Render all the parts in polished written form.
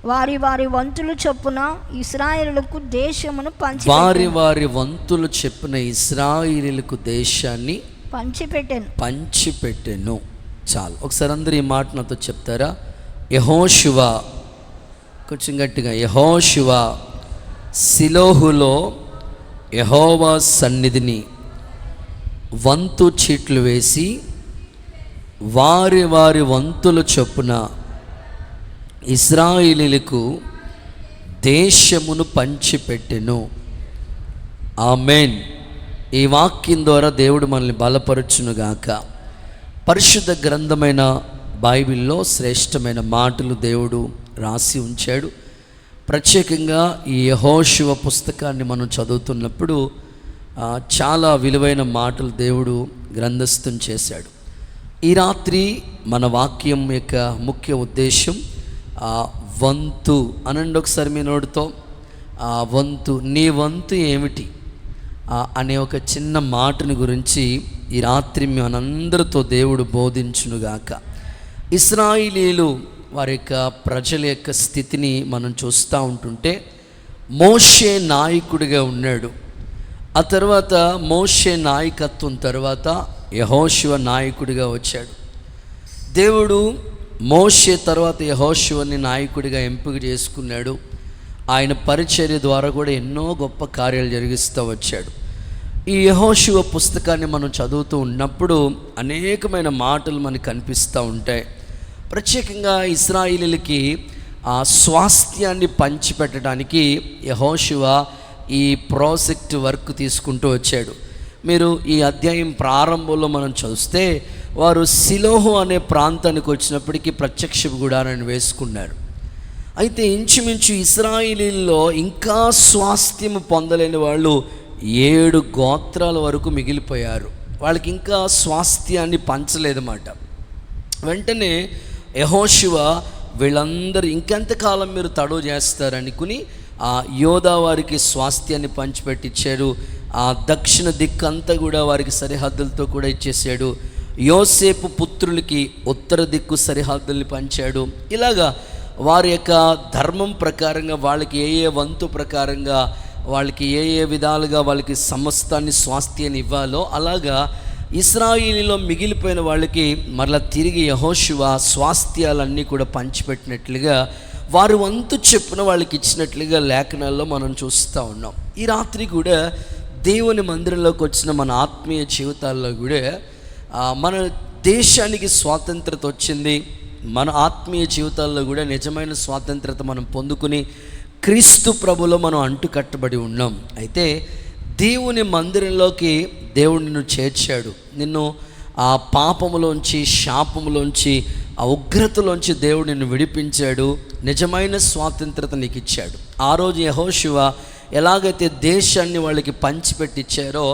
వారి వారి వంతులు చొప్పున ఇశ్రాయేలులకు దేశమును వారి వంతులు చొప్పున ఇశ్రాయేలులకు దేశాన్ని పంచిపెట్టెను. చాలు, ఒకసారి అందరూ ఈ మాట నాతో చెప్తారా? యెహోషువ, కొంచెం గట్టిగా, యెహోషువ షిలోహులో యెహోవా సన్నిధిని వంతు చీట్లు వేసి వారి వారి వంతుల చొప్పున ఇశ్రాయేలీయులకు దేశమును పంచిపెట్టెను. ఆమేన్. ఈ వాక్యం ద్వారా దేవుడు మనల్ని బలపరచునుగాక. పరిశుద్ధ గ్రంథమైన బైబిల్లో శ్రేష్టమైన మాటలు దేవుడు రాసి ఉంచాడు. ప్రత్యేకంగా ఈ యెహోషువ పుస్తకాన్ని మనం చదువుతున్నప్పుడు చాలా విలువైన మాటలు దేవుడు గ్రంథస్థం చేశాడు. ఈ రాత్రి మన వాక్యం యొక్క ముఖ్య ఉద్దేశం వంతు అనండి. ఒకసారి మీ నోటితో వంతు, నీ వంతు ఏమిటి అనే ఒక చిన్న మాటని గురించి ఈ రాత్రి మనందరితో దేవుడు బోధించునుగాక. ఇశ్రాయేలీయులు వారి యొక్క ప్రజల యొక్క స్థితిని మనం చూస్తూ ఉంటుంటే, మోషే నాయకుడిగా ఉన్నాడు. ఆ తర్వాత మోషే నాయకత్వం తర్వాత యెహోషువ నాయకుడిగా వచ్చాడు. దేవుడు మోషే తర్వాత యెహోషువని నాయకుడిగా ఎంపిక చేసుకున్నాడు. ఆయన పరిచర్య ద్వారా కూడా ఎన్నో గొప్ప కార్యాలు జరిగిస్తూ వచ్చాడు. ఈ యెహోషువ పుస్తకాన్ని మనం చదువుతూ ఉన్నప్పుడు అనేకమైన మాటలు మనకు కనిపిస్తూ ఉంటాయి. ప్రత్యేకంగా ఇశ్రాయేలీయులకి ఆ స్వాస్థ్యాన్ని పంచిపెట్టడానికి యెహోషువ ఈ ప్రాజెక్ట్ వర్క్ తీసుకుంటూ వచ్చాడు. మీరు ఈ అధ్యాయం ప్రారంభంలో మనం చూస్తే వారు షిలోహు అనే ప్రాంతానికి వచ్చినప్పటికీ ప్రత్యక్ష గుడారాన్ని వేసుకున్నారు. అయితే ఇంచుమించు ఇశ్రాయేలీయుల్లో ఇంకా స్వాస్థ్యం పొందలేని వాళ్ళు 7 గోత్రాల వరకు మిగిలిపోయారు. వాళ్ళకి ఇంకా స్వాస్థ్యాన్ని పంచలేదన్నమాట. వెంటనే యెహోషువ వీళ్ళందరూ ఇంకెంతకాలం మీరు తడవు చేస్తారనుకుని ఆ యోధా వారికి స్వాస్థ్యాన్ని పంచిపెట్టించాడు. ఆ దక్షిణ దిక్కంతా కూడా వారికి సరిహద్దులతో కూడా ఇచ్చేసాడు. యోసేపు పుత్రులకి ఉత్తర దిక్కు సరిహద్దుల్ని పంచాడు. ఇలాగా వారి యొక్క ధర్మం ప్రకారంగా వాళ్ళకి ఏ వంతు ప్రకారంగా వాళ్ళకి ఏ విధాలుగా వాళ్ళకి సమస్తాన్ని స్వాస్థ్యాన్ని ఇవ్వాలో అలాగా ఇశ్రాయేలీలో మిగిలిపోయిన వాళ్ళకి మరలా తిరిగి యెహోషువ స్వాస్థ్యాలన్నీ కూడా పంచిపెట్టినట్లుగా వారి వంతు చెప్పున వాళ్ళకి ఇచ్చినట్లుగా లేఖనాల్లో మనం చూస్తూ ఉన్నాం. ఈ రాత్రి కూడా దేవుని మందిరంలోకి వచ్చిన మన ఆత్మీయ జీవితాల్లో కూడా మన దేశానికి స్వాతంత్రత వచ్చింది. మన ఆత్మీయ జీవితాల్లో కూడా నిజమైన స్వాతంత్రత మనం పొందుకుని క్రీస్తు ప్రభులో మనం అంటుకట్టబడి ఉన్నాం. అయితే దేవుని మందిరంలోకి దేవుడు నిన్ను చేర్చాడు. నిన్ను ఆ పాపములోంచి, శాపములోంచి, ఆ ఉగ్రతలోంచి దేవుడు నిన్ను విడిపించాడు. నిజమైన స్వాతంత్రత నీకు ఇచ్చాడు. ఆ రోజు యెహోషువ ఎలాగైతే దేశాన్ని వాళ్ళకి పంచిపెట్టించారో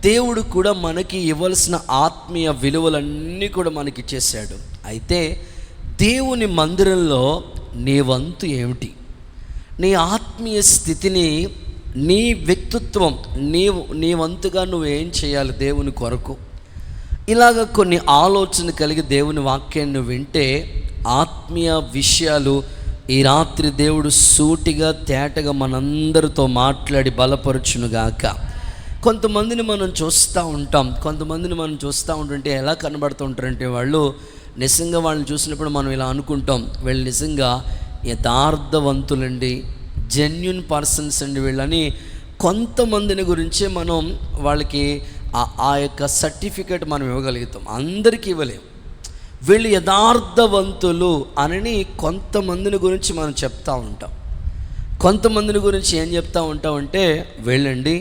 దేవుడు కూడా మనకి ఇవ్వాల్సిన ఆత్మీయ విలువలన్నీ కూడా మనకి ఇచ్చేశాడు. అయితే దేవుని మందిరంలో నీ వంతు ఏమిటి? నీ ఆత్మీయ స్థితిని, నీ వ్యక్తిత్వం, నీ వంతుగా నువ్వేం చేయాలి దేవుని కొరకు? ఇలాగ కొన్ని ఆలోచన కలిగి దేవుని వాక్యాన్ని వింటే ఆత్మీయ విషయాలు ఈ రాత్రి దేవుడు సూటిగా తేటగా మనందరితో మాట్లాడి బలపరచునుగాక. కొంతమందిని మనం చూస్తూ ఉంటుంటే ఎలా కనబడుతూ ఉంటారంటే వాళ్ళు నిజంగా వాళ్ళని చూసినప్పుడు మనం ఇలా అనుకుంటాం, వీళ్ళు నిజంగా యథార్థవంతులండి, జెన్యున్ పర్సన్స్ అండి వీళ్ళని. కొంతమందిని గురించే మనం వాళ్ళకి ఆ యొక్క సర్టిఫికేట్ మనం ఇవ్వగలుగుతాం, అందరికీ ఇవ్వలేం. వీళ్ళు యథార్థవంతులు అని కొంతమందిని గురించి మనం చెప్తూ ఉంటాం. కొంతమందిని గురించి ఏం చెప్తూ ఉంటామంటే వీళ్ళండి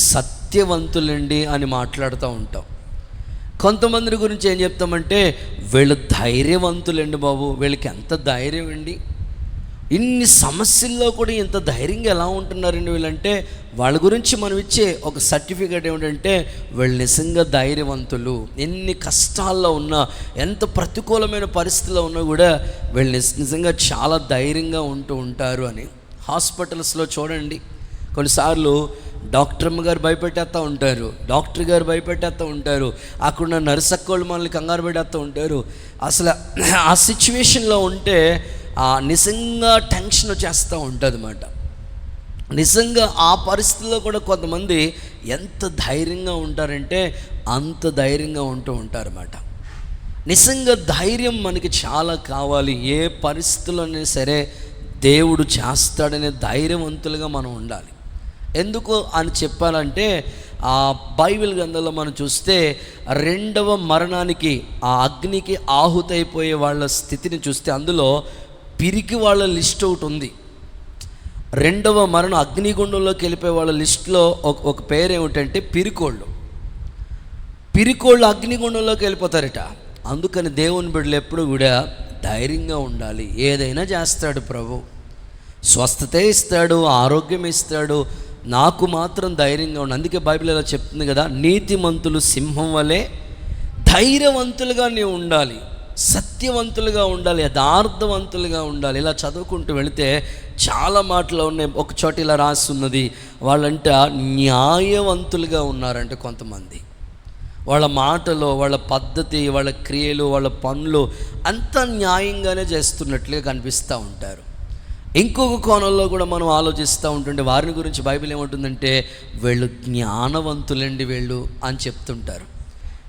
సత్యవంతులండి అని మాట్లాడుతూ ఉంటాం. కొంతమందిని గురించి ఏం చెప్తామంటే వీళ్ళు ధైర్యవంతులండి బాబు, వీళ్ళకి ఎంత ధైర్యం అండి, ఇన్ని సమస్యల్లో కూడా ఇంత ధైర్యంగా ఎలా ఉంటున్నారండి వీళ్ళంటే వాళ్ళ గురించి మనం ఇచ్చే ఒక సర్టిఫికేట్ ఏమిటంటే వీళ్ళు నిజంగా ధైర్యవంతులు. ఎన్ని కష్టాల్లో ఉన్నా, ఎంత ప్రతికూలమైన పరిస్థితిలో ఉన్నా కూడా వీళ్ళు నిజంగా చాలా ధైర్యంగా ఉంటూ ఉంటారు అని. హాస్పిటల్స్లో చూడండి, కొన్నిసార్లు డాక్టర్ గారు భయపెట్టేస్తూ ఉంటారు, డాక్టర్ గారు భయపెట్టేస్తూ ఉంటారు, అక్కడున్న నర్సక్కోళ్ళు మనల్ని కంగారు పెట్టేస్తూ ఉంటారు. అసలు ఆ సిచ్యువేషన్లో ఉంటే నిజంగా టెన్షన్ వచ్చేస్తూ ఉంటుంది అన్నమాట. నిజంగా ఆ పరిస్థితుల్లో కూడా కొంతమంది ఎంత ధైర్యంగా ఉంటారంటే అంత ధైర్యంగా ఉంటూ ఉంటారన్నమాట. నిజంగా ధైర్యం మనకి చాలా కావాలి. ఏ పరిస్థితుల్లోనే సరే దేవుడు చేస్తాడనే ధైర్యవంతులుగా మనం ఉండాలి. ఎందుకు అని చెప్పాలంటే బైబిల్ గ్రంథంలో మనం చూస్తే రెండవ మరణానికి, ఆ అగ్నికి ఆహుతైపోయే వాళ్ళ స్థితిని చూస్తే అందులో పిరికి వాళ్ళ లిస్ట్ ఒకటి ఉంది. రెండవ మరణం అగ్నిగుండంలోకి వెళ్ళిపోయే వాళ్ళ లిస్టులో ఒక పేరు ఏమిటంటే పిరికోళ్ళు అగ్నిగుండంలోకి వెళ్ళిపోతారట. అందుకని దేవుని బిడ్డలు ఎప్పుడు కూడా ధైర్యంగా ఉండాలి. ఏదైనా చేస్తాడు ప్రభు, స్వస్థత ఇస్తాడు, ఆరోగ్యం ఇస్తాడు, నాకు మాత్రం ధైర్యంగా ఉండాలి. అందుకే బైబిల్ ఇలా చెప్తుంది కదా, నీతిమంతులు సింహం వలె ధైర్యవంతులుగా నీవు ఉండాలి, సత్యవంతులుగా ఉండాలి, యథార్థవంతులుగా ఉండాలి. ఇలా చదువుకుంటూ వెళితే చాలా మాటలు ఉన్నాయి. ఒక చోట ఇలా రాస్తున్నది, వాళ్ళంట న్యాయవంతులుగా ఉన్నారంటే కొంతమంది. వాళ్ళ మాటలు, వాళ్ళ పద్ధతి, వాళ్ళ క్రియలు, వాళ్ళ పనులు అంతా న్యాయంగానే చేస్తున్నట్లుగా కనిపిస్తూ ఉంటారు. ఇంకొక కోణంలో కూడా మనం ఆలోచిస్తూ ఉంటుంటే వారిని గురించి బైబిల్ ఏమంటుందంటే వీళ్ళు జ్ఞానవంతులండి వీళ్ళు అని చెప్తుంటారు.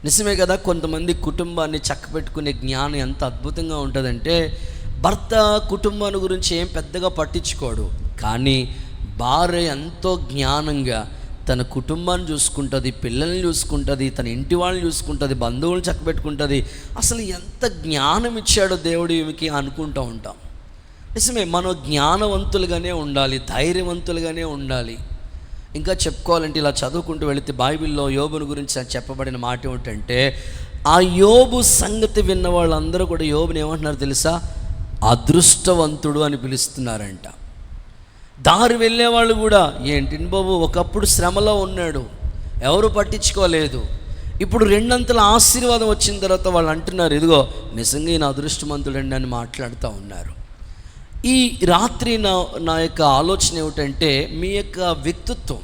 నిజమే కదా. కొంతమంది కుటుంబాన్ని చక్కబెట్టుకునే జ్ఞానం ఎంత అద్భుతంగా ఉంటుందంటే, భర్త కుటుంబాన్ని గురించి ఏం పెద్దగా పట్టించుకోడు, కానీ భార్య ఎంతో జ్ఞానంగా తన కుటుంబాన్ని చూసుకుంటుంది, పిల్లల్ని చూసుకుంటుంది, తన ఇంటి వాళ్ళని చూసుకుంటుంది, బంధువులను చక్కబెట్టుకుంటుంది. అసలు ఎంత జ్ఞానం ఇచ్చాడో దేవుడు ఈమెకి అనుకుంటూ ఉంటాం. నిజమే, మనం జ్ఞానవంతులుగానే ఉండాలి, ధైర్యవంతులుగానే ఉండాలి. ఇంకా చెప్పుకోవాలంటే ఇలా చదువుకుంటూ వెళితే బైబిల్లో యోబుని గురించి చెప్పబడిన మాట ఏమిటంటే, ఆ యోబు సంగతి విన్న వాళ్ళందరూ కూడా యోబుని ఏమంటున్నారు తెలుసా? అదృష్టవంతుడు అని పిలుస్తున్నారంట. దారి వెళ్ళేవాళ్ళు కూడా, ఏంటి బాబు ఒకప్పుడు శ్రమలో ఉన్నాడు, ఎవరు పట్టించుకోలేదు, ఇప్పుడు రెండంతల ఆశీర్వాదం వచ్చిన తర్వాత వాళ్ళు అంటున్నారు, ఇదిగో నిజంగా ఈయన అదృష్టవంతుడండి అని మాట్లాడుతూ ఉన్నారు. ఈ రాత్రి నా యొక్క ఆలోచన ఏమిటంటే, మీ యొక్క వ్యక్తిత్వం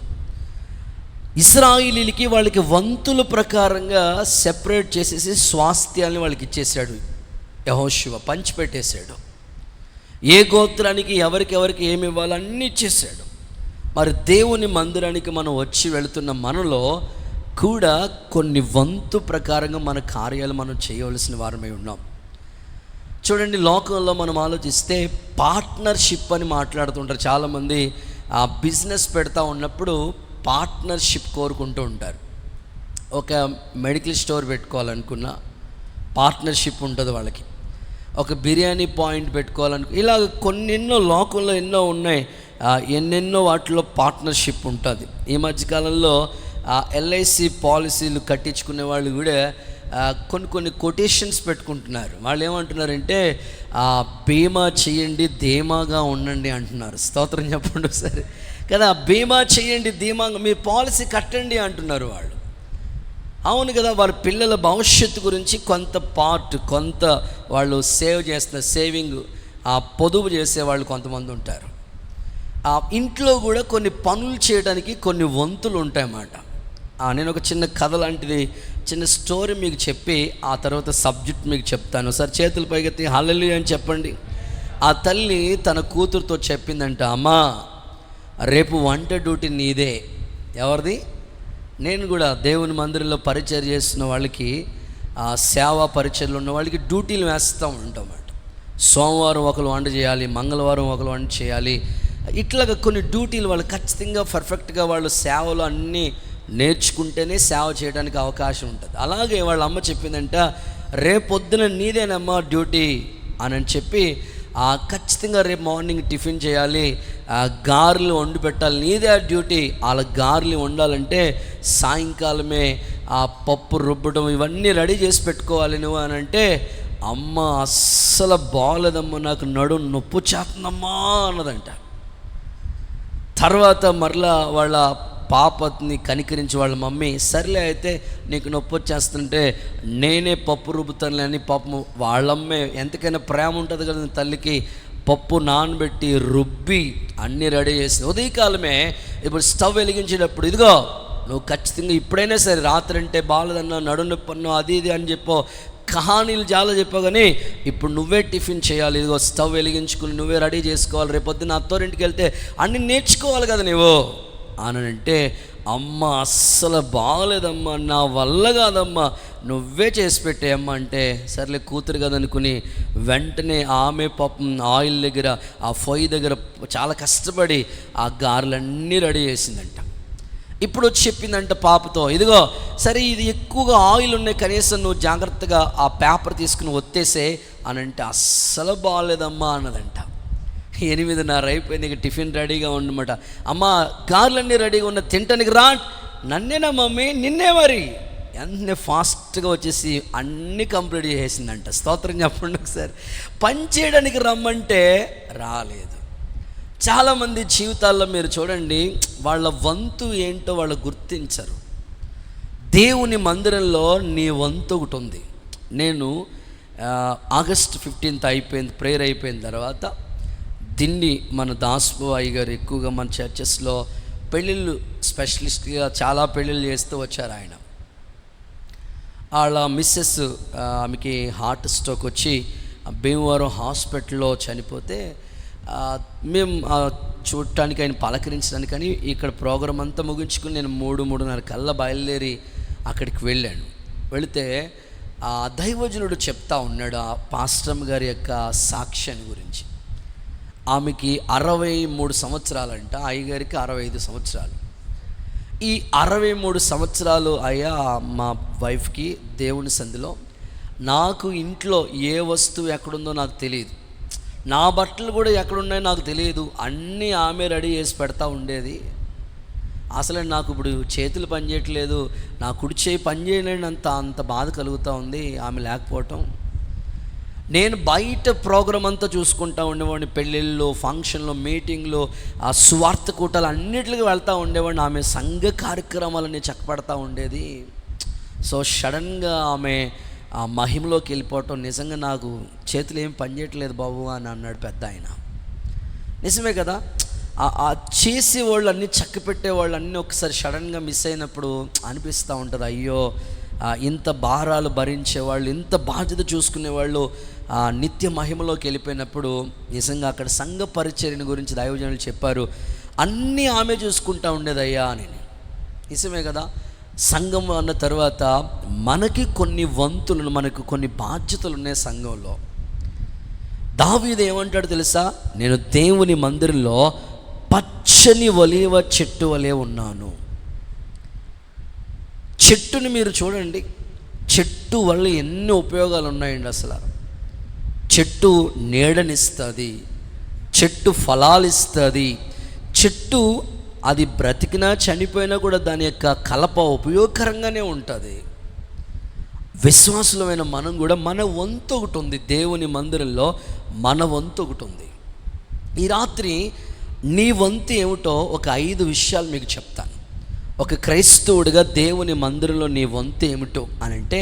ఇశ్రాయేలీలకి వాళ్ళకి వంతుల ప్రకారంగా సెపరేట్ చేసేసి స్వాస్థ్యాన్ని వాళ్ళకి ఇచ్చేశాడు యెహోషువ, పంచిపెట్టేశాడు. ఏ గోత్రానికి ఎవరికి ఏమి ఇవ్వాలో అన్నీ ఇచ్చేశాడు. మరి దేవుని మందిరానికి మనం వచ్చి వెళుతున్న మనలో కూడా కొన్ని వంతు ప్రకారంగా మన కార్యాలు మనం చేయవలసిన వారమై ఉన్నాం. చూడండి, లోకంలో మనం ఆలోచిస్తే పార్ట్నర్షిప్ అని మాట్లాడుతుంటారు చాలామంది. ఆ బిజినెస్ పెడతా ఉన్నప్పుడు పార్ట్నర్షిప్ కోరుకుంటూ ఉంటారు. ఒక మెడికల్ స్టోర్ పెట్టుకోవాలనుకున్న పార్ట్నర్షిప్ ఉంటుంది వాళ్ళకి, ఒక బిర్యానీ పాయింట్ ఇలా కొన్నెన్నో లోకంలో ఎన్నో ఉన్నాయి, ఎన్నెన్నో వాటిలో పార్ట్నర్షిప్ ఉంటుంది. ఈ మధ్యకాలంలో ఎల్ఐసి పాలసీలు కట్టించుకునే వాళ్ళు కూడా కొన్ని కొటేషన్స్ పెట్టుకుంటున్నారు. వాళ్ళు ఏమంటున్నారంటే బీమా చేయండి ధీమాగా ఉండండి అంటున్నారు. స్తోత్రం చెప్పండి సరే కదా. బీమా చేయండి ధీమాగా, మీరు పాలసీ కట్టండి అంటున్నారు వాళ్ళు. అవును కదా, వాళ్ళ పిల్లల భవిష్యత్తు గురించి కొంత వాళ్ళు సేవ్ చేస్తున్న సేవింగ్, పొదుపు చేసేవాళ్ళు కొంతమంది ఉంటారు. ఇంట్లో కూడా కొన్ని పనులు చేయడానికి కొన్ని వంతులు ఉంటాయన్నమాట. నేను ఒక చిన్న కథ లాంటిది, చిన్న స్టోరీ మీకు చెప్పి ఆ తర్వాత సబ్జెక్ట్ మీకు చెప్తాను. ఒకసారి చేతులు పైకెత్తి హల్లెలూయా అని చెప్పండి. ఆ తల్లి తన కూతురుతో చెప్పిందంట, అమ్మా రేపు వంట డ్యూటీ నీదే. ఎవరిది? నేను కూడా దేవుని మందిరంలో పరిచర్య చేస్తున్న వాళ్ళకి, సేవా పరిచర్యలు ఉన్న వాళ్ళకి డ్యూటీలు వేస్తూ ఉంటామన్నమాట. సోమవారం ఒకరు వంట చేయాలి, మంగళవారం ఒకరు వంట చేయాలి, ఇట్లాగా కొన్ని డ్యూటీలు వాళ్ళు ఖచ్చితంగా పర్ఫెక్ట్గా వాళ్ళు సేవలు అన్నీ నేర్చుకుంటేనే సేవ చేయడానికి అవకాశం ఉంటుంది. అలాగే వాళ్ళ అమ్మ చెప్పిందంట, రేపొద్దున నీదేనమ్మా డ్యూటీ అని చెప్పి, ఖచ్చితంగా రేపు మార్నింగ్ టిఫిన్ చేయాలి, గారెలు వండి పెట్టాలి, నీదే ఆ డ్యూటీ. వాళ్ళ గారెలు వండాలంటే సాయంకాలమే ఆ పప్పు రుబ్బడం ఇవన్నీ రెడీ చేసి పెట్టుకోవాలి నువ్వు అని అంటే, అమ్మ అస్సలు బాగోలేదమ్మా, నాకు నడుము నొప్పి చేస్తుందమ్మా అన్నదంట. తర్వాత మరలా వాళ్ళ పాపని కనికరించి వాళ్ళ మమ్మీ, సర్లే అయితే నీకు నొప్పి వచ్చేస్తుంటే నేనే పప్పు రుబ్బుతానులే అని పాపం వాళ్ళమ్మే, ఎంతకైనా ప్రేమ ఉంటుంది కదా తల్లికి, పప్పు నానబెట్టి రుబ్బి అన్నీ రెడీ చేసింది. ఉదయకాలమే ఇప్పుడు స్టవ్ వెలిగించేటప్పుడు, ఇదిగో నువ్వు ఖచ్చితంగా ఇప్పుడైనా సరే, రాత్రి అంటే బాగాలేదన్నా, నడుము నొప్పి అన్నా, అది ఇది అని చెప్పో కహానీలు చాలా చెప్పావు, కానీ ఇప్పుడు నువ్వే టిఫిన్ చేయాలి, ఇదిగో స్టవ్ వెలిగించుకుని నువ్వే రెడీ చేసుకోవాలి, రేపొద్దున అత్తోరింటికి వెళ్తే అన్నీ నేర్చుకోవాలి కదా నువ్వు అని అంటే, అమ్మ అస్సలు బాగలేదమ్మా, నా వల్ల కాదమ్మా, నువ్వే చేసి పెట్టేయమ్మా అంటే, సర్లే కూతురు కదనుకుని వెంటనే ఆమె పాపం ఆయిల్ దగ్గర ఆ పొయ్యి దగ్గర చాలా కష్టపడి ఆ గారెలన్నీ రెడీ చేసిందంట. ఇప్పుడు వచ్చి చెప్పిందంట పాపతో, ఇదిగో సరే ఇది ఎక్కువగా ఆయిల్ ఉన్నాయి, కనీసం నువ్వు జాగ్రత్తగా ఆ పేపర్ తీసుకుని ఒత్తేసే అని అంటే, అస్సలు బాగాలేదమ్మా అన్నదంట. 8:30 అయిపోయింది, ఇక టిఫిన్ రెడీగా ఉండమాట. అమ్మ గారెలన్నీ రెడీగా ఉన్న, తింటానికి రా. నన్నేనా మమ్మీ? నిన్నే మరి. వెంటనే ఫాస్ట్గా వచ్చేసి అన్నీ కంప్లీట్ చేసేసిందంట. స్తోత్రం చెప్పండి ఒకసారి. పని చేయడానికి రమ్మంటే రాలేదు. చాలామంది జీవితాల్లో మీరు చూడండి, వాళ్ళ వంతు ఏంటో వాళ్ళు గుర్తించరు. దేవుని మందిరంలో నీ వంతు ఒకటి ఉంది. నేను ఆగస్ట్ 15 అయిపోయింది, ప్రేయర్ అయిపోయిన తర్వాత దిండి మన దాస్బు అయ్య గారు ఎక్కువగా మన చర్చెస్లో పెళ్ళిళ్ళు స్పెషలిస్ట్గా చాలా పెళ్ళిళ్ళు చేస్తూ వచ్చారు. ఆయన వాళ్ళ మిస్సెస్ ఆమెకి హార్ట్ స్ట్రోక్ వచ్చి భీమవరం హాస్పిటల్లో చనిపోతే మేము చూడటానికి, ఆయన పలకరించడానికి అని ఇక్కడ ప్రోగ్రాం అంతా ముగించుకుని నేను 3:30 కల్లా బయలుదేరి అక్కడికి వెళ్ళాను. వెళితే ఆ దైవజనుడు చెప్తా ఉన్నాడు ఆ పాస్టర్ గారి యొక్క సాక్ష్యాన్ని గురించి. ఆమెకి 63 సంవత్సరాలంట, అయ్యగారికి 65 సంవత్సరాలు. ఈ 63 సంవత్సరాలు అయ్యా మా వైఫ్కి దేవుని సంధిలో, నాకు ఇంట్లో ఏ వస్తువు ఎక్కడుందో నాకు తెలియదు, నా బట్టలు కూడా ఎక్కడున్నాయో నాకు తెలియదు, అన్నీ ఆమె రెడీ చేసి పెడతా ఉండేది. అసలు నాకు ఇప్పుడు చేతులు పనిచేయట్లేదు, నా కుడి చేయి పనిచేయలేని అంత బాధ కలుగుతూ ఉంది ఆమె లేకపోవటం. నేను బయట ప్రోగ్రాం అంతా చూసుకుంటూ ఉండేవాడిని, పెళ్ళిళ్ళు, ఫంక్షన్లు, మీటింగ్లు, ఆ స్వార్థ కూటాలు అన్నిటికీ వెళ్తూ ఉండేవాడిని. ఆమె సంఘ కార్యక్రమాలన్నీ చక్కపడతా ఉండేది. సో సడన్గా ఆమె ఆ మహిమలోకి వెళ్ళిపోవటం, నిజంగా నాకు చేతులు ఏం పనిచేయట్లేదు బాబు అని అన్నాడు పెద్ద ఆయన. నిజమే కదా, ఆ చేసేవాళ్ళు అన్నీ చక్క పెట్టేవాళ్ళు అన్నీ ఒకసారి సడన్గా మిస్ అయినప్పుడు అనిపిస్తూ ఉంటుంది, అయ్యో ఇంత భారాలు భరించేవాళ్ళు, ఇంత బాధ్యత చూసుకునేవాళ్ళు నిత్య మహిమలోకి వెళ్ళిపోయినప్పుడు. నిజంగా అక్కడ సంఘ పరిచర్యని గురించి దైవజనులు చెప్పారు, అన్నీ ఆమె చూసుకుంటూ ఉండేదయ్యా అని. నిజమే కదా, సంఘం అన్న తర్వాత మనకి కొన్ని వంతులను, మనకు కొన్ని బాధ్యతలు ఉన్నాయి సంఘంలో. దావీదు ఏమంటాడు తెలుసా, నేను దేవుని మందిరంలో పచ్చని ఒలీవ చెట్టు వలె ఉన్నాను. చెట్టుని మీరు చూడండి, చెట్టు వల్ల ఎన్ని ఉపయోగాలు ఉన్నాయండి. అసలు చెట్టు నీడనిస్తుంది, చెట్టు ఫలాలు ఇస్తుంది, చెట్టు అది బ్రతికినా చనిపోయినా కూడా దాని యొక్క కలప ఉపయోగకరంగానే ఉంటుంది. విశ్వాసులమైన మనం కూడా మన వంతు ఒకటి ఉంది, దేవుని మందిరంలో మన వంతు ఒకటి ఉంది. ఈ రాత్రి నీ వంతు ఏమిటో ఒక 5 విషయాలు మీకు చెప్తాను. ఒక క్రైస్తవుడిగా దేవుని మందిరంలో నీ వంతు ఏమిటో అని అంటే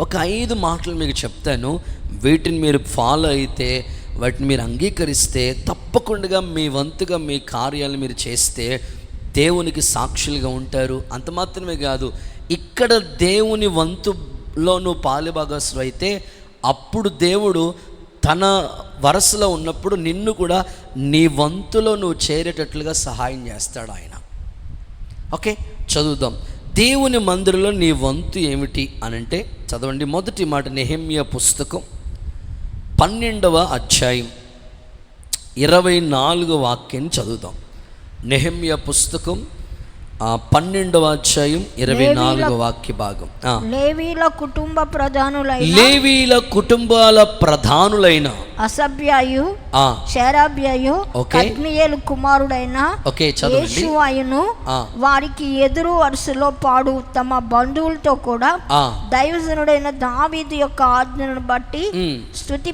ఒక 5 మాటలు మీకు చెప్తాను. వీటిని మీరు ఫాలో అయితే, వాటిని మీరు అంగీకరిస్తే, తప్పకుండా మీ వంతుగా మీ కార్యాలను మీరు చేస్తే దేవునికి సాక్షులుగా ఉంటారు. అంత మాత్రమే కాదు, ఇక్కడ దేవుని వంతులో నువ్వు పాలుభాగస్తులు అయితే అప్పుడు దేవుడు తన వరసలో ఉన్నప్పుడు నిన్ను కూడా నీ వంతులో నువ్వు చేరేటట్లుగా సహాయం చేస్తాడు ఆయన. ఓకే, చదువుదాం. దేవుని మందిరంలో నీ వంతు ఏమిటి అని అంటే చదవండి. మొదటి మాట నెహెమ్యా పుస్తకం 12వ అధ్యాయం 24వ వాక్యాన్ని చదువుదాం. నెహెమ్యా పుస్తకం 12వ అధ్యాయం 24వ వాక్య భాగం. లేవీల కుటుంబాల ప్రధానులైన అసబ్యాయు, షేరాబ్యాయు, కద్మియేలు కుమారుడైన యేషువాయును వారికి ఎదురు వరుసలో పాడు తమ బంధువులతో కూడా దైవజనుడైన దావీదు యొక్క ఆజ్ఞను బట్టి స్తుతి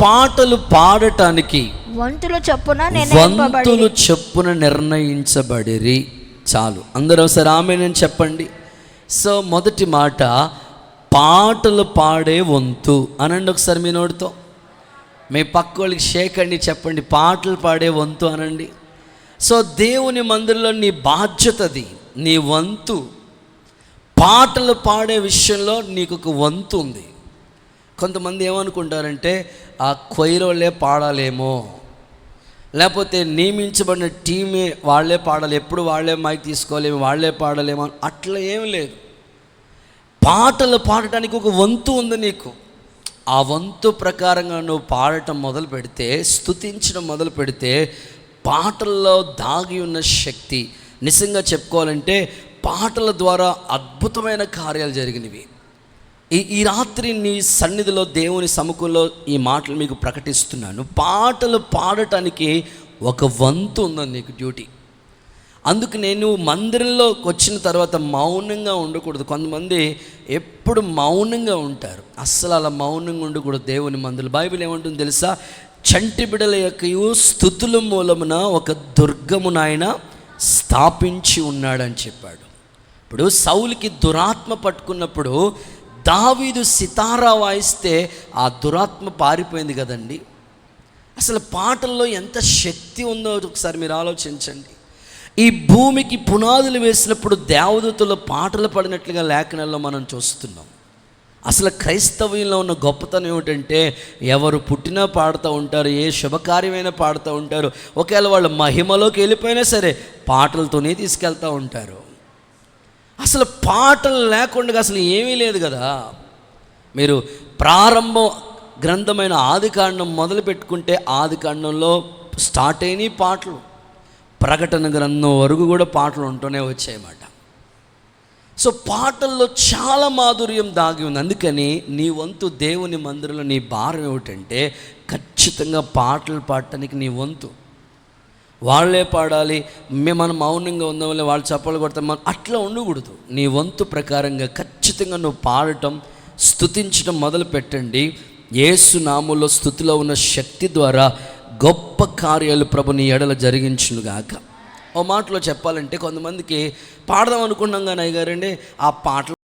పాటలు పాడటానికి వంతులు చొప్పున నిర్ణయించబడిరి. చాలు, అందరూ ఒకసారి ఆమేన్ చెప్పండి. సో మొదటి మాట పాటలు పాడే వంతు అనండి ఒకసారి మీ నోటితో. మీ పక్క వాళ్ళకి షేక్ అండి, చెప్పండి పాటలు పాడే వంతు అనండి. సో దేవుని మందిరంలో నీ బాధ్యతది, నీ వంతు పాటలు పాడే విషయంలో నీకు ఒక వంతు ఉంది. కొంతమంది ఏమనుకుంటారంటే ఆ క్వైరోళ్ళే పాడాలేమో, లేకపోతే నియమించబడిన టీమే వాళ్ళే పాడాలి, ఎప్పుడు వాళ్ళే మైక్ తీసుకోలేము, వాళ్ళే పాడలేమో. అట్లా ఏం లేదు. పాటలు పాడటానికి ఒక వంతు ఉంది నీకు. ఆ వంతు ప్రకారంగా నువ్వు పాడటం మొదలు పెడితే, స్తుతించడం మొదలు పెడితే, పాటల్లో దాగి ఉన్న శక్తి, నిజంగా చెప్పుకోవాలంటే పాటల ద్వారా అద్భుతమైన కార్యాలు జరిగినవి. ఈ రాత్రి నీ సన్నిధిలో, దేవుని సముఖంలో ఈ మాటలు మీకు ప్రకటిస్తున్నాను. పాటలు పాడటానికి ఒక వంతు ఉందని నీకు డ్యూటీ. అందుకు నేను మందిరంలో వచ్చిన తర్వాత మౌనంగా ఉండకూడదు. కొంతమంది ఎప్పుడు మౌనంగా ఉంటారు, అస్సలు అలా మౌనంగా ఉండకూడదు దేవుని మందిరం. బైబిల్ ఏమంటుంది తెలుసా? చంటి బిడ్డల యొక్కయు స్తుతుల మూలమున ఒక దుర్గమును ఆయన స్థాపించి ఉన్నాడని చెప్పాడు. ఇప్పుడు సౌలుకి దురాత్మ పట్టుకున్నప్పుడు దావీదు సితారా వాయిస్తే ఆ దురాత్మ పారిపోయింది కదండి. అసలు పాటల్లో ఎంత శక్తి ఉందో ఒకసారి మీరు ఆలోచించండి. ఈ భూమికి పునాదులు వేసినప్పుడు దేవదూతలు పాటలు పాడినట్లుగా లేఖనాల్లో మనం చూస్తున్నాం. అసలు క్రైస్తవ్యంలో ఉన్న గొప్పతనం ఏమిటంటే, ఎవరు పుట్టినా పాడుతూ ఉంటారు, ఏ శుభకార్యమైనా పాడుతూ ఉంటారు. ఒకవేళ వాళ్ళు మహిమలోకి వెళ్ళిపోయినా సరే పాటలతోనే తీసుకెళ్తూ ఉంటారు. అసలు పాటలు లేకుండా అసలు ఏమీ లేదు కదా. మీరు ప్రారంభ గ్రంథమైన ఆదికాండం మొదలు పెట్టుకుంటే, ఆదికాండంలో స్టార్ట్ అయిన పాటలు, ప్రకటన గ్రంథం వరకు కూడా పాటలు ఉంటూనే వచ్చాయన్నమాట. సో పాటల్లో చాలా మాధుర్యం దాగి ఉంది. అందుకని నీ వంతు దేవుని మందిరంలో నీ భారం ఏమిటంటే, ఖచ్చితంగా పాటలు పాడటానికి నీ వంతు. వాళ్ళే పాడాలి, మనం మౌనంగా ఉందాం, వల్ల వాళ్ళు చప్పలు కొడతాం, అట్లా ఉండకూడదు. నీ వంతు ప్రకారంగా ఖచ్చితంగా నువ్వు పాడటం, స్తుతించడం మొదలు పెట్టండి. యేసు నామములో స్తుతిలో ఉన్న శక్తి ద్వారా గొప్ప కార్యాలు ప్రభు నీ ఎడల జరిగించునుగాక. ఓ మాటలో చెప్పాలంటే, కొంతమందికి పాడదాం అనుకున్నాం కానీ అయ్యగారండి ఆ పాటలు,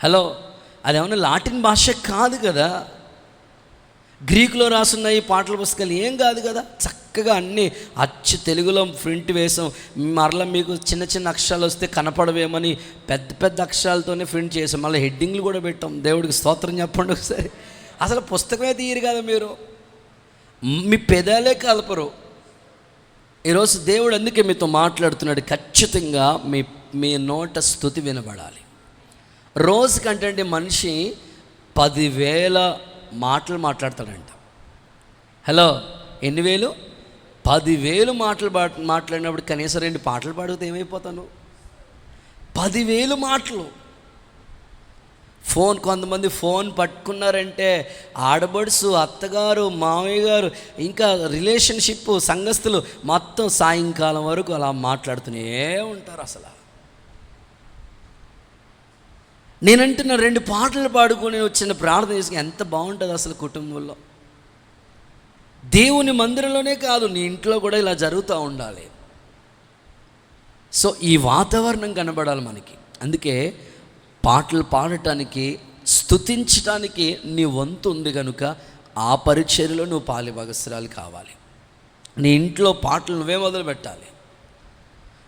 హలో, అదేమన్నా లాటిన్ భాష కాదు కదా, గ్రీకులో రాసున్న ఈ పాటల పుస్తకాలు ఏం కాదు కదా. చక్కగా అన్నీ అచ్చు తెలుగులో ప్రింట్ వేసాం. మరలా మీకు చిన్న చిన్న అక్షరాలు వస్తే కనపడవేమని పెద్ద పెద్ద అక్షరాలతోనే ప్రింట్ చేసాం. మళ్ళీ హెడ్డింగ్లు కూడా పెట్టాం. దేవుడికి స్తోత్రం చెప్పండి ఒకసారి. అసలు పుస్తకమే తీయరు కదా మీరు, మీ పెదాలే కలపరు. ఈరోజు దేవుడు అందుకే మీతో మాట్లాడుతున్నాడు. ఖచ్చితంగా మీ నోట స్తుతి వినబడాలి. రోజుకంటే మనిషి 10,000 మాటలు మాట్లాడతాడంట. హలో, ఎన్ని వేలు? 10,000 మాటలు మాట్లాడినప్పుడు కనీసం 2 పాటలు పాడితే ఏమైపోతాను? 10,000 మాటలు. ఫోన్, కొంతమంది ఫోన్ పట్టుకున్నారంటే ఆడబడుసు, అత్తగారు, మామయ్య గారు, ఇంకా రిలేషన్షిప్, సంఘస్థులు మొత్తం సాయంకాలం వరకు అలా మాట్లాడుతూనే ఉంటారు. అసలు నేనంటున్న 2 పాటలు పాడుకొని వచ్చిన ప్రార్థన చేసుకుని ఎంత బాగుంటుంది అసలు కుటుంబంలో. దేవుని మందిరంలోనే కాదు, నీ ఇంట్లో కూడా ఇలా జరుగుతూ ఉండాలి. సో ఈ వాతావరణం కనబడాలి మనకి. అందుకే పాటలు పాడటానికి, స్తుతించడానికి నీ వంతు ఉంది కనుక ఆ పరిచర్యలో నువ్వు పాలిభాగస్రాలు కావాలి. నీ ఇంట్లో పాటలు నువ్వే మొదలు పెట్టాలి.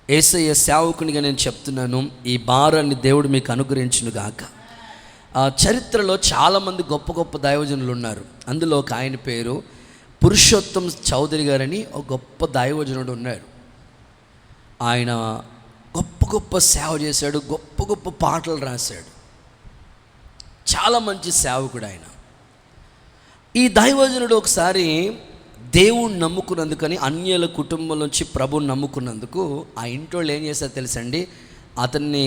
యేసయ్య సేవకునిగా నేను చెప్తున్నాను, ఈ భారాన్ని దేవుడు మీకు అనుగ్రహించునుగాక. చరిత్రలో చాలామంది గొప్ప గొప్ప దైవజనులు ఉన్నారు. అందులో ఒక ఆయన పేరు పురుషోత్తం చౌదరి గారని ఒక గొప్ప దైవజనుడు ఉన్నారు. ఆయన గొప్ప గొప్ప సేవ చేశాడు, గొప్ప గొప్ప పాటలు రాశాడు, చాలా మంచి సేవకుడు ఆయన. ఈ దైవజనుడు ఒకసారి దేవుణ్ణి నమ్ముకున్నందుకని అన్యుల కుటుంబం నుంచి ప్రభుని నమ్ముకున్నందుకు ఆ ఇంట్లో ఏం చేశారు తెలుసండి, అతన్ని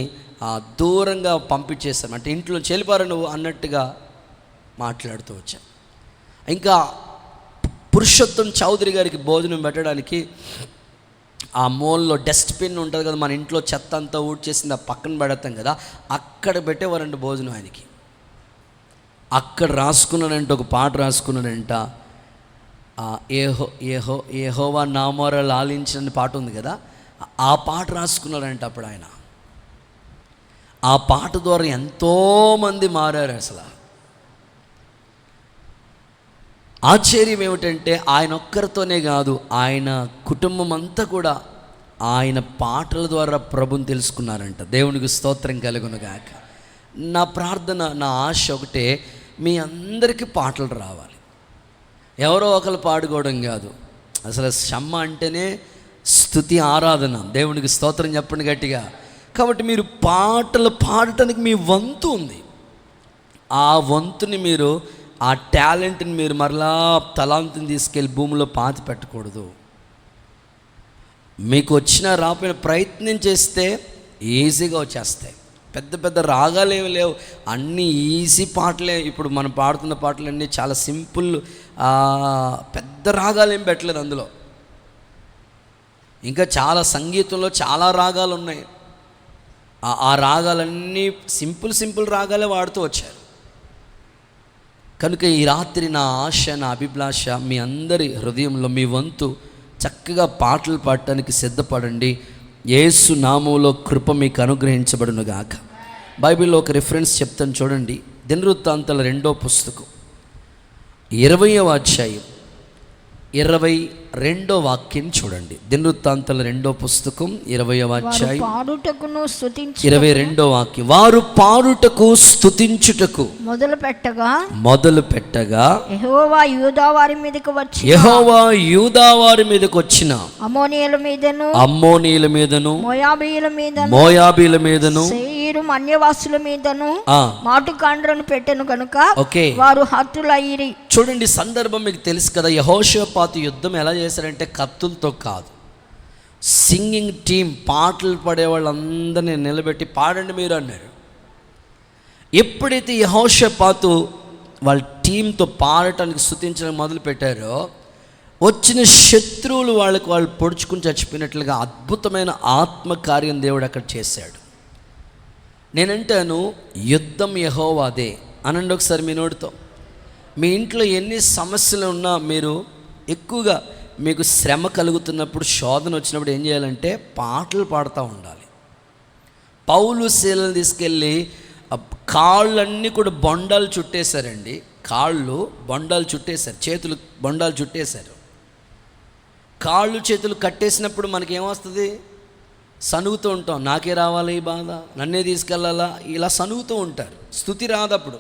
దూరంగా పంపించేశారు. అంటే ఇంట్లో చెలిపారు నువ్వు అన్నట్టుగా మాట్లాడుతూ వచ్చాను. ఇంకా పురుషోత్తం చౌదరి గారికి భోజనం పెట్టడానికి ఆ మూలలో డస్ట్బిన్ ఉంటుంది కదా, మన ఇంట్లో చెత్త అంతా ఊడ్చేసింది ఆ పక్కన పెడతాం కదా, అక్కడ పెట్టేవారంట భోజనం ఆయనకి. అక్కడ రాసుకున్నానంట, ఒక పాట రాసుకున్నానంట, యెహోవా నా మొర లాలించిన పాట ఉంది కదా, ఆ పాట రాసుకున్నారంట అప్పుడు ఆయన. ఆ పాట ద్వారా ఎంతోమంది మారారు. అసలు ఆశ్చర్యం ఏమిటంటే ఆయన ఒక్కరితోనే కాదు, ఆయన కుటుంబం అంతా కూడా ఆయన పాటల ద్వారా ప్రభుని తెలుసుకున్నారంట. దేవునికి స్తోత్రం కలుగునుగాక. నా ప్రార్థన, నా ఆశ ఒకటే, మీ అందరికీ పాటలు రావాలి. ఎవరో ఒకరు పాడుకోవడం కాదు. అసలు షమ్మ అంటేనే స్తుతి, ఆరాధన. దేవునికి స్తోత్రం చెప్పండి గట్టిగా. కాబట్టి మీరు పాటలు పాడటానికి మీ వంతు ఉంది. ఆ వంతుని మీరు, ఆ టాలెంట్ని మీరు మరలా తలాంతుని తీసుకెళ్ళి భూమిలో పాతి పెట్టకూడదు. మీకు వచ్చిన రాపోయిన ప్రయత్నం చేస్తే ఈజీగా వచ్చేస్తాయి. పెద్ద పెద్ద రాగాలు ఏమి లేవు, అన్నీ ఈజీ పాటలే. ఇప్పుడు మనం పాడుతున్న పాటలన్నీ చాలా సింపుల్, పెద్ద రాగాలు ఏం పెట్టలేదు అందులో. ఇంకా చాలా సంగీతంలో చాలా రాగాలు ఉన్నాయి. ఆ రాగాలన్నీ సింపుల్ రాగాలే వాడుతూ వచ్చారు. కనుక ఈ రాత్రి నా ఆశ, నా అభిలాష, మీ అందరి హృదయంలో మీ వంతు చక్కగా పాటలు పాడటానికి సిద్ధపడండి. యేసు నామములో కృప మీకు అనుగ్రహించబడునుగాక. బైబిల్లో ఒక రిఫరెన్స్ చెప్తాను చూడండి. దినవృత్తాంతాల 2వ పుస్తకం 20వ అధ్యాయం 22వ వాక్యం చూడండి. దినవృత్తాంతాల 2వ పుస్తకం 20వ అధ్యాయం 22వ వాక్యం. వారు పాడుటకు స్తుతించుటకు మొదలు పెట్టగా యెహోవా యూదా వారి మీదకు వచ్చిన అమ్మోనీయుల మీదను మోయాబీల మీదను సేయీరు అన్యవాసుల మీదను మాటుకాండ్రను పెట్టెను కనుక వారు హతులైరి. చూడండి, సందర్భం మీకు తెలుసు కదా. యెహోషాపాతు యుద్ధం ఎలా చేశారంటే కత్తులతో కాదు, సింగింగ్ టీం, పాటలు పాడే వాళ్ళందరినీ నిలబెట్టి పాడండి మీరు అన్నారు. ఎప్పుడైతే యెహోషాపాతు వాళ్ళ టీంతో పాడటానికి స్తుతించడం మొదలు పెట్టారో, వచ్చిన శత్రువులు వాళ్ళు పొడుచుకుని చచ్చిపోయినట్లుగా అద్భుతమైన ఆత్మకార్యం దేవుడు అక్కడ చేశాడు. నేనంటాను, యుద్ధం యెహోవాదే అనండి ఒకసారి మీ నోటితో. మీ ఇంట్లో ఎన్ని సమస్యలు ఉన్నా, మీరు ఎక్కువగా మీకు శ్రమ కలుగుతున్నప్పుడు, శోధన వచ్చినప్పుడు ఏం చేయాలంటే పాటలు పాడుతూ ఉండాలి. పౌలు శీలను తీసుకెళ్ళి కాళ్ళన్నీ కూడా బొండాలు చుట్టేశారండి. కాళ్ళు బొండాలు చుట్టేశారు, చేతులు బొండాలు చుట్టేశారు. కాళ్ళు చేతులు కట్టేసినప్పుడు మనకేమొస్తుంది? సనుగుతూ ఉంటాం. నాకే రావాలి ఈ బాధ, నన్నే తీసుకెళ్ళాలా, ఇలా సనుగుతూ ఉంటారు. స్తుతి రాదప్పుడు.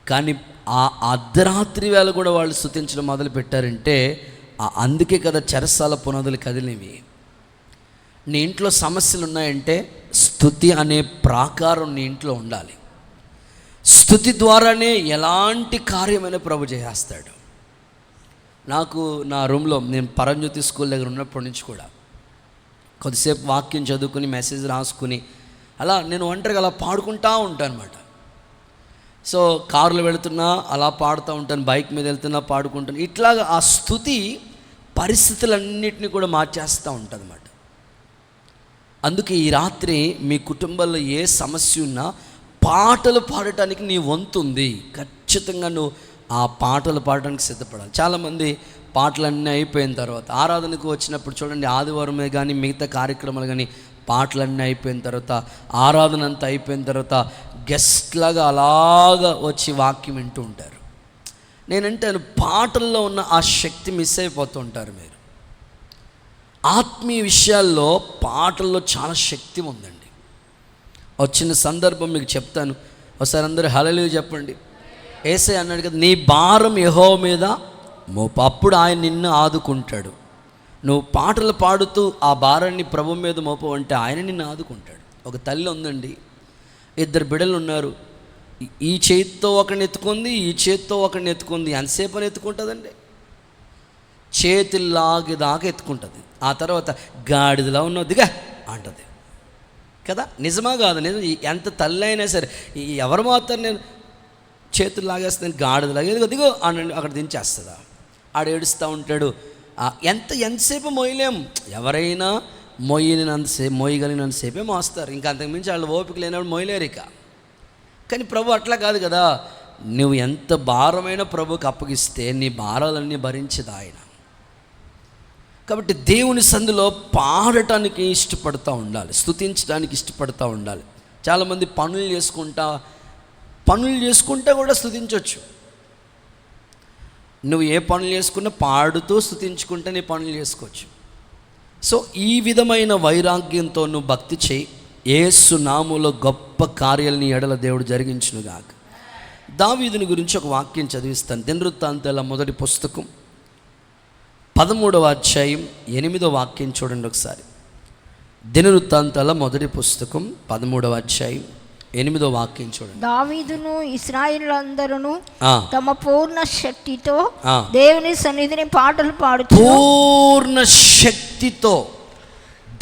కానీ ఆ అర్ధరాత్రి వేళ కూడా వాళ్ళు స్తుతించడం మొదలు పెట్టారంటే, అందుకే కదా చెరసాల పునాదులు కదిలివి. నీ ఇంట్లో సమస్యలు ఉన్నాయంటే స్తుతి అనే ప్రాకారం నీ ఇంట్లో ఉండాలి. స్తుతి ద్వారానే ఎలాంటి కార్యమైన ప్రభు చేస్తాడు. నాకు నా రూమ్లో, నేను పరంజ్యోతి స్కూల్ దగ్గర ఉన్నప్పటి నుంచి కూడా కొద్దిసేపు వాక్యం చదువుకుని మెసేజ్ రాసుకుని అలా నేను ఒంటరిగా అలా పాడుకుంటూ ఉంటాను అనమాట. సో కారులో వెళుతున్నా అలా పాడుతూ ఉంటాను, బైక్ మీద వెళ్తున్నా పాడుకుంటాను. ఇట్లాగా ఆ స్తుతి పరిస్థితులన్నింటినీ కూడా మార్చేస్తూ ఉంటుంది అన్నమాట. అందుకే ఈ రాత్రి మీ కుటుంబంలో ఏ సమస్య ఉన్నా పాటలు పాడటానికి నీ వంతు ఉంది. ఖచ్చితంగా నువ్వు ఆ పాటలు పాడడానికి సిద్ధపడాలి. చాలామంది పాటలన్నీ అయిపోయిన తర్వాత ఆరాధనకు వచ్చినప్పుడు చూడండి, ఆదివారమే కానీ మిగతా కార్యక్రమాలు కానీ పాటలన్నీ అయిపోయిన తర్వాత, ఆరాధన అంతా అయిపోయిన తర్వాత గెస్ట్ లాగా అలాగా వచ్చి వాక్యం వింటూ ఉంటారు. నేనంటాను, పాటల్లో ఉన్న ఆ శక్తి మిస్ అయిపోతూ ఉంటారు మీరు. ఆత్మీయ విషయాల్లో పాటల్లో చాలా శక్తి ఉందండి. వచ్చిన సందర్భం మీకు చెప్తాను. ఒకసారి అందరూ హల్లెలూయా చెప్పండి. యేసయ్య అన్నాడు కదా, నీ భారం యెహోవా మీద మోపు, అప్పుడు ఆయన నిన్ను ఆదుకుంటాడు. నువ్వు పాటలు పాడుతూ ఆ భారాన్ని ప్రభు మీద మోపు అంటే ఆయన నిన్ను ఆదుకుంటాడు. ఒక తల్లి ఉందండి, 2 బిడ్డలు ఉన్నారు. ఈ చేతితో ఒకరిని ఎత్తుకుంది, ఈ చేతితో ఒకరిని ఎత్తుకుంది. ఎంతసేపు అని ఎత్తుకుంటుందండి? చేతుల్లాగేదాకా ఎత్తుకుంటుంది. ఆ తర్వాత గాడిదలా ఉన్నావు దిగా అంటది కదా. నిజమా కాదు? నిజం. ఎంత తల్లి అయినా సరే, ఎవరు మాత్రం నేను చేతులు లాగేస్తాను, గాడిదలాగే దిగో అని అక్కడ దించేస్తుందా? ఆడు ఏడుస్తూ ఉంటాడు. ఎంతసేపు మోయలేం. ఎవరైనా మోయగలిగినంతసేపే మోస్తారు. ఇంకా అంతకుమించి వాళ్ళు ఓపిక లేనప్పుడు మోయలేరు ఇక. కానీ ప్రభు అట్లా కాదు కదా. నువ్వు ఎంత భారమైన ప్రభుకి అప్పగిస్తే నీ భారాలన్నీ భరించదు ఆయన. కాబట్టి దేవుని సందులో పాడటానికి ఇష్టపడుతూ ఉండాలి, స్తుతించడానికి ఇష్టపడుతూ ఉండాలి. చాలామంది పనులు చేసుకుంటా కూడా స్తుతించవచ్చు. నువ్వు ఏ పనులు చేసుకున్నా పాడుతూ స్తుతించుకుంటే నీ పనులు చేసుకోవచ్చు. సో ఈ విధమైన వైరాగ్యంతో నువ్వు భక్తి చేయి. యేసు నామములో గొప్ప కార్యాలు నీ ఎడల దేవుడు జరిగించునుగాక. దావీదుని గురించి ఒక వాక్యం చదివిస్తాను. దినవృత్తాంతాల మొదటి పుస్తకం 13వ అధ్యాయం 8వ వాక్యం చూడండి ఒకసారి. దినవృత్తాంతాల మొదటి పుస్తకం 13వ అధ్యాయం 8వ వాక్యం చూడండి. దావీదును ఇశ్రాయేలులందరూ తమ పూర్ణ శక్తితో దేవుని సన్నిధిని పాటలు పాడుతూ, పూర్ణ శక్తితో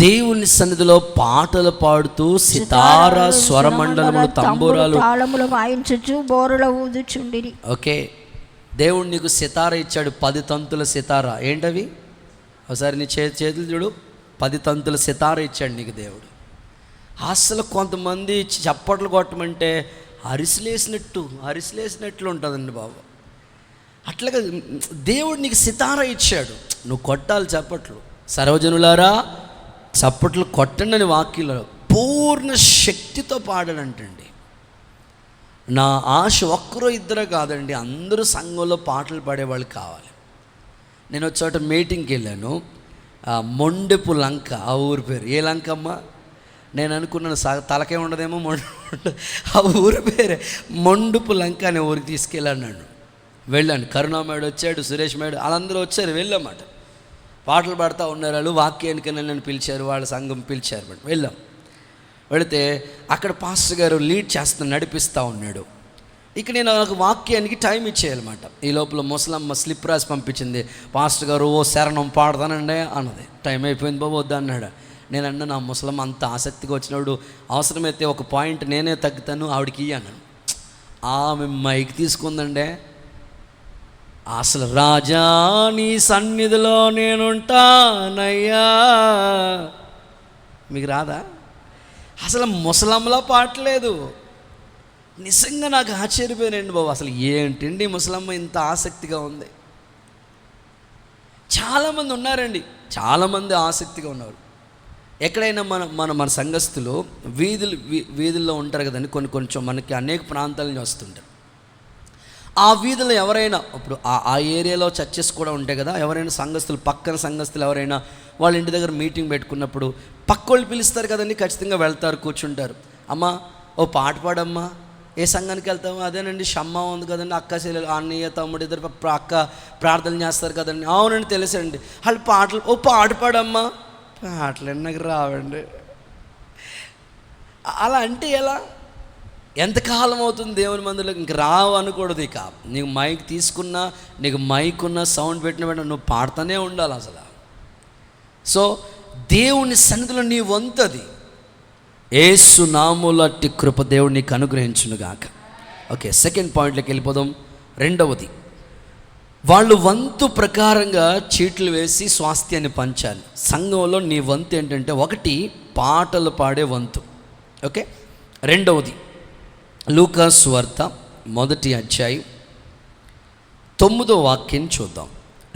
దేవుని సన్నిధిలో పాటలు పాడుతూ, సితార, స్వరమండలములు, తంబూరాలు, తాళములు వాయించుచు బోరల ఊదుచుండిరి. ఓకే, దేవుడు నీకు సితార ఇచ్చాడు, 10 తంతుల సితార. ఏంటవి? ఒకసారి నీ చేతులు చూడు, 10 తంతుల సితార ఇచ్చాడు నీకు దేవుడు. అసలు కొంతమంది చప్పట్లు కొట్టమంటే అరిసిలేసినట్లు ఉంటుందండి బాబు. అట్లాగా దేవుడు నీకు సితార ఇచ్చాడు, నువ్వు కొట్టాలి చప్పట్లు. సర్వజనులారా చప్పట్లు కొట్టండి అని వాక్యంలో పూర్ణ శక్తితో పాడాలంటండి. నా ఆశ ఒక్కరో ఇద్దరు కాదండి, అందరూ సంఘంలో పాటలు పాడేవాళ్ళు కావాలి. నేను ఒక చోట మీటింగ్కి వెళ్ళాను, మొండెపు లంక, ఆ ఊరి పేరు. ఏ లంక అమ్మా? నేను అనుకున్నాను తలకే ఉండదేమో, ఆ ఊరి పేరే మొండుపు లంక అనే ఊరికి తీసుకెళ్ళాను. నన్ను వెళ్ళాను. కరుణామేడు వచ్చాడు, సురేష్ మేడు, వాళ్ళందరూ వచ్చారు. వెళ్ళామాట, పాటలు పాడుతూ ఉన్నారు వాళ్ళు. వాక్యానికైనా నన్ను పిలిచారు, వాళ్ళ సంఘం పిలిచారు. వెళ్ళాం. వెళితే అక్కడ పాస్టర్ గారు లీడ్ చేస్తూ నడిపిస్తూ ఉన్నాడు. ఇక నేను నాకు వాక్యానికి టైం ఇచ్చేయాలన్నమాట. ఈ లోపల ముసలమ్మ స్లిప్ రాసి పంపించింది. పాస్టర్ గారు ఓ శరణం పాడతానండి అన్నది. టైం అయిపోయింది బాబు వద్దా అన్నాడు. నేను అన్నా, నా ముసలమ్మ అంత ఆసక్తిగా వచ్చినప్పుడు అవసరమైతే ఒక పాయింట్ నేనే తగ్గుతాను ఆవిడకి అన్నాను. ఆమె మైక్ తీసుకుందండే, అసలు రాజా నీ సన్నిధిలో నేనుంటానయ్యా. మీకు రాదా? అసలు ముసలమ్మలా పాడలేదు. నిజంగా నాకు ఆశ్చర్యపోయానండి బాబు. అసలు ఏంటండి ముసలమ్మ ఇంత ఆసక్తిగా ఉంది. చాలామంది ఉన్నారండి, చాలామంది ఆసక్తిగా ఉన్నారు. ఎక్కడైనా మన సంఘస్థులు వీధుల్లో ఉంటారు కదండి, కొంచెం మనకి అనేక ప్రాంతాల నుంచి వస్తుంటారు. ఆ వీధిలో ఎవరైనా ఇప్పుడు ఆ ఏరియాలో చర్చెస్ కూడా ఉంటాయి కదా, ఎవరైనా సంఘస్థులు, పక్కన సంఘస్థులు ఎవరైనా వాళ్ళ ఇంటి దగ్గర మీటింగ్ పెట్టుకున్నప్పుడు పక్కోళ్ళు పిలుస్తారు కదండి, ఖచ్చితంగా వెళ్తారు, కూర్చుంటారు. అమ్మ ఓ పాట పాడమ్మా. ఏ సంఘానికి వెళ్తాము? అదేనండి షమ్మ ఉంది కదండి, అక్క చెల్లెలు, అన్నయ్య తమ్ముడు ఇద్దరు అక్క ప్రార్థనలు చేస్తారు కదండి. అవునండి తెలుసండి. వాళ్ళు పాటలు, ఓ పాట పాడమ్మా. పాటలండి నాకు రావండి. అలా అంటే ఎలా? ఎంతకాలం అవుతుంది దేవుని మందిలోకి? ఇంక రావు అనకూడదు. ఇక నీకు మైక్ తీసుకున్నా, నీకు మైక్ ఉన్న సౌండ్ పెట్టిన వెంటనే నువ్వు పాడుతూనే ఉండాలి అసలు. సో దేవుని సన్నిధిలో నీ వంతది. యేసు నామములట్టి కృప దేవుడు నీకు అనుగ్రహించునుగాక. ఓకే, సెకండ్ పాయింట్లోకి వెళ్ళిపోదాం. రెండవది, వాళ్ళు వంతు ప్రకారంగా చీట్లు వేసి స్వాస్థ్యాన్ని పంచాలి. సంఘంలో నీ వంతు ఏంటంటే, ఒకటి పాటలు పాడే వంతు. ఓకే, రెండవది లూకా సువార్త 1వ అధ్యాయం 9వ వాక్యం చూద్దాం.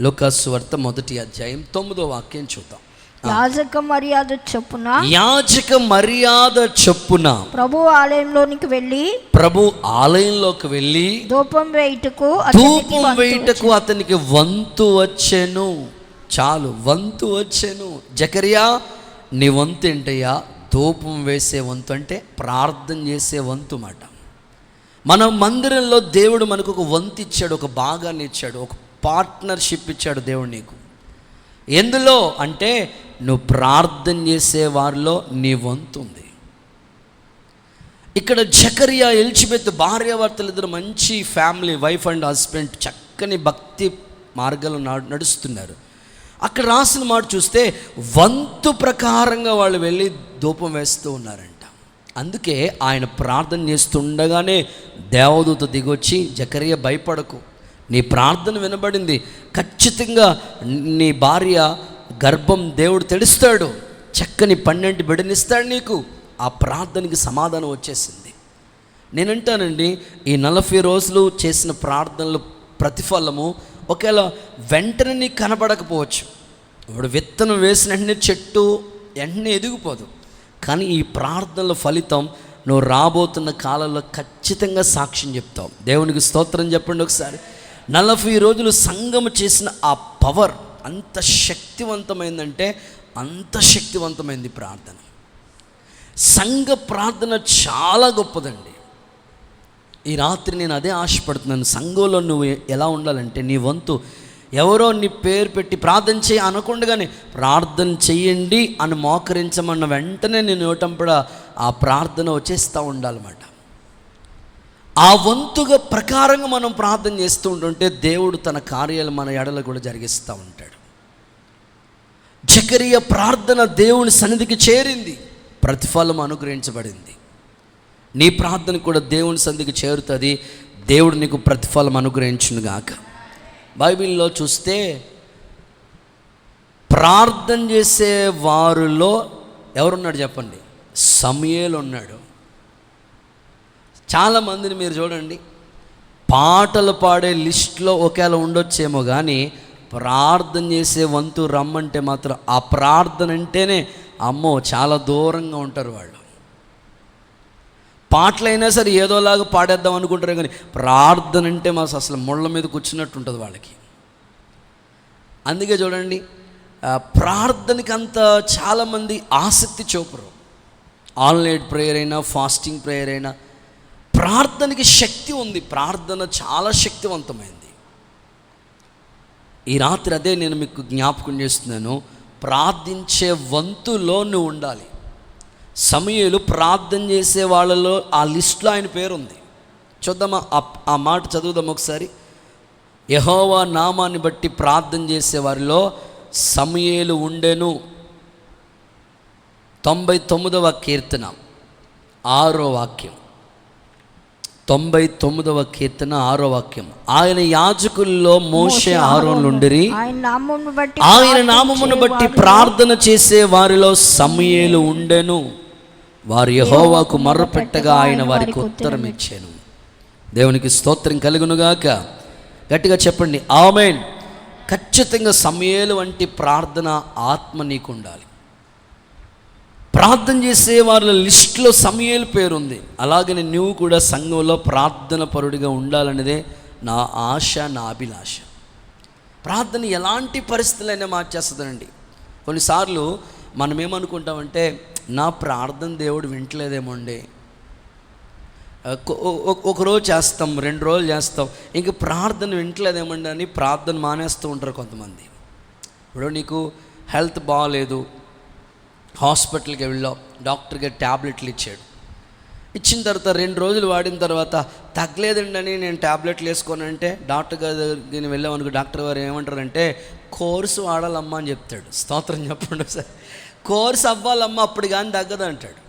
లూకా సువార్త 1వ అధ్యాయం 9వ వాక్యం చూద్దాం. యాజక మర్యాద చొప్పున ప్రభు ఆలయంలోకి వెళ్ళి ధూపం వేయుటకు అతనికి వంతు వచ్చెను. చాలు, వంతు వచ్చెను. జకరియా నీ వంతు ఏంటయ్యా? ధూపం వేసే వంతు, అంటే ప్రార్థన చేసే వంతు మాట. మన మందిరంలో దేవుడు మనకు ఒక వంతు ఇచ్చాడు, ఒక భాగాన్ని ఇచ్చాడు, ఒక పార్ట్నర్షిప్ ఇచ్చాడు దేవుడు నీకు. ఎందులో అంటే నువ్వు ప్రార్థన చేసే వారిలో నీ వంతు ఉంది. ఇక్కడ జకరియా, ఎలిజబెత్ భార్యాభర్తలు ఇద్దరు మంచి ఫ్యామిలీ, వైఫ్ అండ్ హస్బెండ్, చక్కని భక్తి మార్గాలు నడుస్తున్నారు. అక్కడ రాసిన మాట చూస్తే వంతు ప్రకారంగా వాళ్ళు వెళ్ళి ధూపం వేస్తూ ఉన్నారంట. అందుకే ఆయన ప్రార్థన చేస్తుండగానే దేవదూత దిగొచ్చి, జకరియా భయపడకు, నీ ప్రార్థన వినబడింది, ఖచ్చితంగా నీ భార్య గర్భం దేవుడు తెడుస్తాడు, చక్కని 12 బిడ్డనిస్తాడు నీకు. ఆ ప్రార్థనకి సమాధానం వచ్చేసింది. నేనంటానండి, ఈ 40 రోజులు చేసిన ప్రార్థనలు ప్రతిఫలము ఒకవేళ వెంటనే నీకు కనబడకపోవచ్చు. ఇప్పుడు విత్తనం వేసిన వెంటనే చెట్టు వెంటనే ఎదిగిపోదు. కానీ ఈ ప్రార్థనల ఫలితం నువ్వు రాబోతున్న కాలంలో ఖచ్చితంగా సాక్ష్యం చెప్తావు. దేవునికి స్తోత్రం చెప్పండి ఒకసారి. 40 రోజులు సంఘం చేసిన ఆ పవర్ అంత శక్తివంతమైందంటే అంత శక్తివంతమైంది ప్రార్థన. సంఘ ప్రార్థన చాలా గొప్పదండి. ఈ రాత్రి నేను అదే ఆశపడుతున్నాను. సంఘంలో నువ్వు ఎలా ఉండాలంటే, నీ వంతు ఎవరో నీ పేరు పెట్టి ప్రార్థన చేయి అనకుండానే ప్రార్థన చెయ్యండి అని మోకరించమన్న వెంటనే నేను నోటంపడ ఆ ప్రార్థన వచ్చేస్తూ ఉండాలన్నమాట. ఆ వంతుగా ప్రకారంగా మనం ప్రార్థన చేస్తూ ఉంటుంటే దేవుడు తన కార్యాలు మన ఎడల కూడా జరిగిస్తూ ఉంటాడు. జకరియా ప్రార్థన దేవుని సన్నిధికి చేరింది, ప్రతిఫలం అనుగ్రహించబడింది. నీ ప్రార్థన కూడా దేవుని సన్నిధికి చేరుతుంది, దేవుడు నీకు ప్రతిఫలం అనుగ్రహించును గాక. బైబిల్లో చూస్తే ప్రార్థన చేసే వారిలో ఎవరున్నాడు చెప్పండి? సమూయేలు ఉన్నాడు. చాలామందిని మీరు చూడండి, పాటలు పాడే లిస్టులో ఒకవేళ ఉండొచ్చేమో కానీ ప్రార్థన చేసే వంతు రమ్మంటే మాత్రం ఆ ప్రార్థన అంటేనే అమ్మో చాలా దూరంగా ఉంటారు వాళ్ళు. పాటలైనా సరే ఏదోలాగా పాడేద్దాం అనుకుంటారు కానీ ప్రార్థన అంటే మాకు అసలు ముళ్ళ మీద కూర్చున్నట్టు ఉంటుంది వాళ్ళకి. అందుకే చూడండి, ప్రార్థనకి అంత చాలామంది ఆసక్తి చూపరు. ఆల్ నైట్ ప్రేయర్ అయినా, ఫాస్టింగ్ ప్రేయర్ అయినా, ప్రార్థనకి శక్తి ఉంది. ప్రార్థన చాలా శక్తివంతమైంది. ఈ రాత్రి అదే నేను మీకు జ్ఞాపకం చేస్తున్నాను, ప్రార్థించే వంతులో నువ్వు ఉండాలి. సమూయేలు ప్రార్థన చేసే వాళ్ళలో ఆ లిస్టులో ఆయన పేరుంది. చూద్దామా, ఆ మాట చదువుదాం ఒకసారి. యెహోవా నామాన్ని బట్టి ప్రార్థన చేసే వారిలో సమూయేలు ఉండెను. 99వ కీర్తన 6వ వాక్యం. 99వ కీర్తన 6వ వాక్యం. ఆయన యాజకుల్లో మోషే ఆరోనులు ఉండిరి, ఆయన నామమును బట్టి ప్రార్థన చేసే వారిలో సమూయేలు ఉండెను. వారు యెహోవాకు మొర్రపెట్టగా ఆయన వారికి ఉత్తరం ఇచ్చాను. దేవునికి స్తోత్రం కలుగునుగాక. గట్టిగా చెప్పండి ఆమేన్. ఖచ్చితంగా సమూయేలు వంటి ప్రార్థన ఆత్మ నీకు ఉండాలి. ప్రార్థన చేసే వాళ్ళ లిస్టులో సమూయేలు పేరుంది. అలాగని నువ్వు కూడా సంఘంలో ప్రార్థన పరుడిగా ఉండాలనేదే నా ఆశ, నా అభిలాష. ప్రార్థన ఎలాంటి పరిస్థితులైనా మార్చేస్తుందండి. కొన్నిసార్లు మనం ఏమనుకుంటామంటే, నా ప్రార్థన దేవుడు వింటలేదేమో అండి, ఒకరోజు చేస్తాం, 2 రోజులు చేస్తాం, ఇంక ప్రార్థన వింటలేదేమండి అని ప్రార్థన మానేస్తూ ఉంటారు కొంతమంది. ఇప్పుడు నీకు హెల్త్ బాగాలేదు, హాస్పిటల్కి వెళ్ళావు, డాక్టర్ గారు ట్యాబ్లెట్లు ఇచ్చాడు. ఇచ్చిన తర్వాత 2 రోజులు వాడిన తర్వాత తగ్గలేదండి అని నేను ట్యాబ్లెట్లు వేసుకోనంటే డాక్టర్ గారి దగ్గరికి వెళ్ళామనుకో, డాక్టర్ గారు ఏమంటారంటే కోర్సు వాడాలమ్మా అని చెప్తాడు. స్తోత్రం చెప్పండి సార్. కోర్సు అవ్వాలమ్మా, అప్పుడు కానీ తగ్గదు అంటాడు.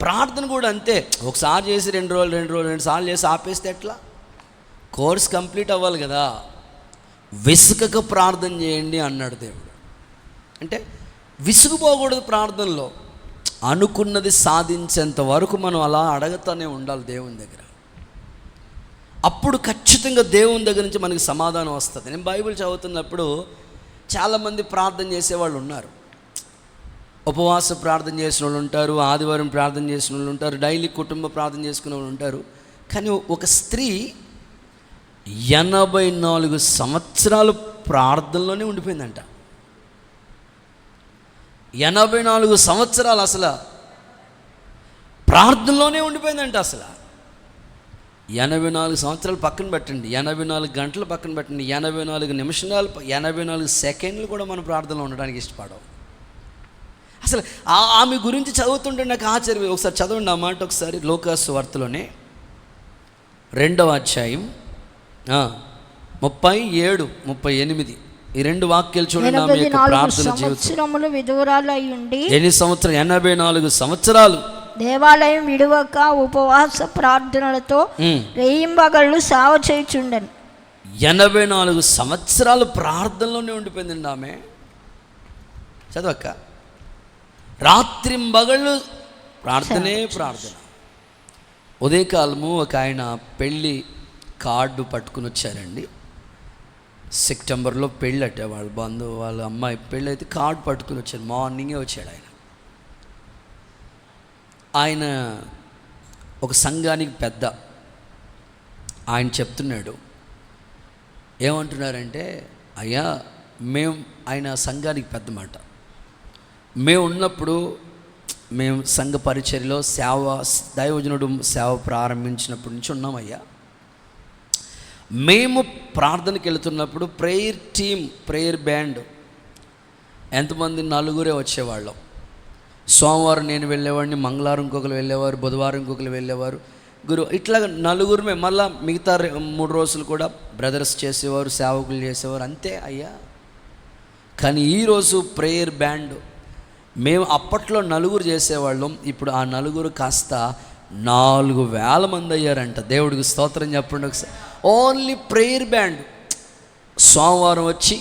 ప్రార్థన కూడా అంతే. ఒకసారి చేసి 2 రోజులు 2 సార్లు చేసి ఆపేస్తే ఎట్లా? కోర్స్ కంప్లీట్ అవ్వాలి కదా. విసుకక ప్రార్థన చేయండి అన్నాడు దేవుడు. అంటే విసుగుపోకూడదు ప్రార్థనలో. అనుకున్నది సాధించేంత వరకు మనం అలా అడగతానే ఉండాలి దేవుని దగ్గర. అప్పుడు ఖచ్చితంగా దేవుని దగ్గర నుంచి మనకి సమాధానం వస్తుంది. నేను బైబిల్ చదువుతున్నప్పుడు చాలామంది ప్రార్థన చేసేవాళ్ళు ఉన్నారు. ఉపవాస ప్రార్థన చేసిన వాళ్ళు ఉంటారు, ఆదివారం ప్రార్థన చేసిన వాళ్ళు ఉంటారు, డైలీ కుటుంబ ప్రార్థన చేసుకునే వాళ్ళు ఉంటారు. కానీ ఒక స్త్రీ 84 సంవత్సరాలు ప్రార్థనలోనే ఉండిపోయిందంట. 84 సంవత్సరాలు అసలు ప్రార్థనలోనే ఉండిపోయిందంట. అసలు 84 సంవత్సరాలు పక్కన పెట్టండి, 84 గంటలు పక్కన పెట్టండి, 84 నిమిషాలు, 84 సెకండ్లు కూడా మనం ప్రార్థనలో ఉండడానికి ఇష్టపడవు. అసలు ఆమె గురించి చదువుతుంటే నాకు ఆశ్చర్యం. ఒకసారి చదవండి ఆ మాట ఒకసారి. లూకాసు వార్తలోనే 2వ అధ్యాయం 37, 38 ఈ 2 వాక్యాలు చూడండి. ఆమె యొక్క ప్రార్థన జీవితం విధురాలు అయ్యుండి ఎన్ని సంవత్సరాలు? 84 సంవత్సరాలు దేవాలయం విడువక ఉపవాస ప్రార్థనలతో రేయింబగళ్ళు సేవ చేయుచుండెను. 84 సంవత్సరాలు ప్రార్థనలోనే ఉండిపోయిందండి ఆమె. చదవక్క. రాత్రింబగళ్ళు ప్రార్థనే ప్రార్థన. ఉదయకాలము ఒక ఆయన పెళ్ళి కార్డు పట్టుకుని వచ్చారండి. సెప్టెంబర్లో పెళ్ళట, వాళ్ళ బంధువు వాళ్ళ అమ్మాయి పెళ్ళి అయితే కార్డు పట్టుకుని వచ్చారు. మార్నింగే వచ్చాడు ఆయన. ఆయన ఒక సంఘానికి పెద్ద. ఆయన చెప్తున్నాడు, ఏమంటున్నారంటే, అయ్యా ఆయన సంఘానికి పెద్ద మాట, మేము ఉన్నప్పుడు మేము సంఘ పరిచర్యలో దైవజనుడు సేవ ప్రారంభించినప్పటి నుంచి ఉన్నామయ్యా. మేము ప్రార్థనకి వెళుతున్నప్పుడు ప్రేయర్ టీమ్, ప్రేయర్ బ్యాండ్ ఎంతమంది? 4 వచ్చేవాళ్ళం. సోమవారం నేను వెళ్ళేవాడిని, మంగళవారం ఇంకొకరు వెళ్ళేవారు, బుధవారం ఇంకొకరు వెళ్ళేవారు, ఇట్లా 4 మళ్ళీ మిగతా 3 రోజులు కూడా బ్రదర్స్ చేసేవారు, సేవకులు చేసేవారు, అంతే అయ్యా. కానీ ఈరోజు ప్రేయర్ బ్యాండ్ మేము అప్పట్లో 4 చేసేవాళ్ళం, ఇప్పుడు ఆ 4 కాస్త 4,000 మంది అయ్యారంట. దేవుడికి స్తోత్రం చెప్పండి ఒకసారి. Only prayer band. సోమవారం వచ్చి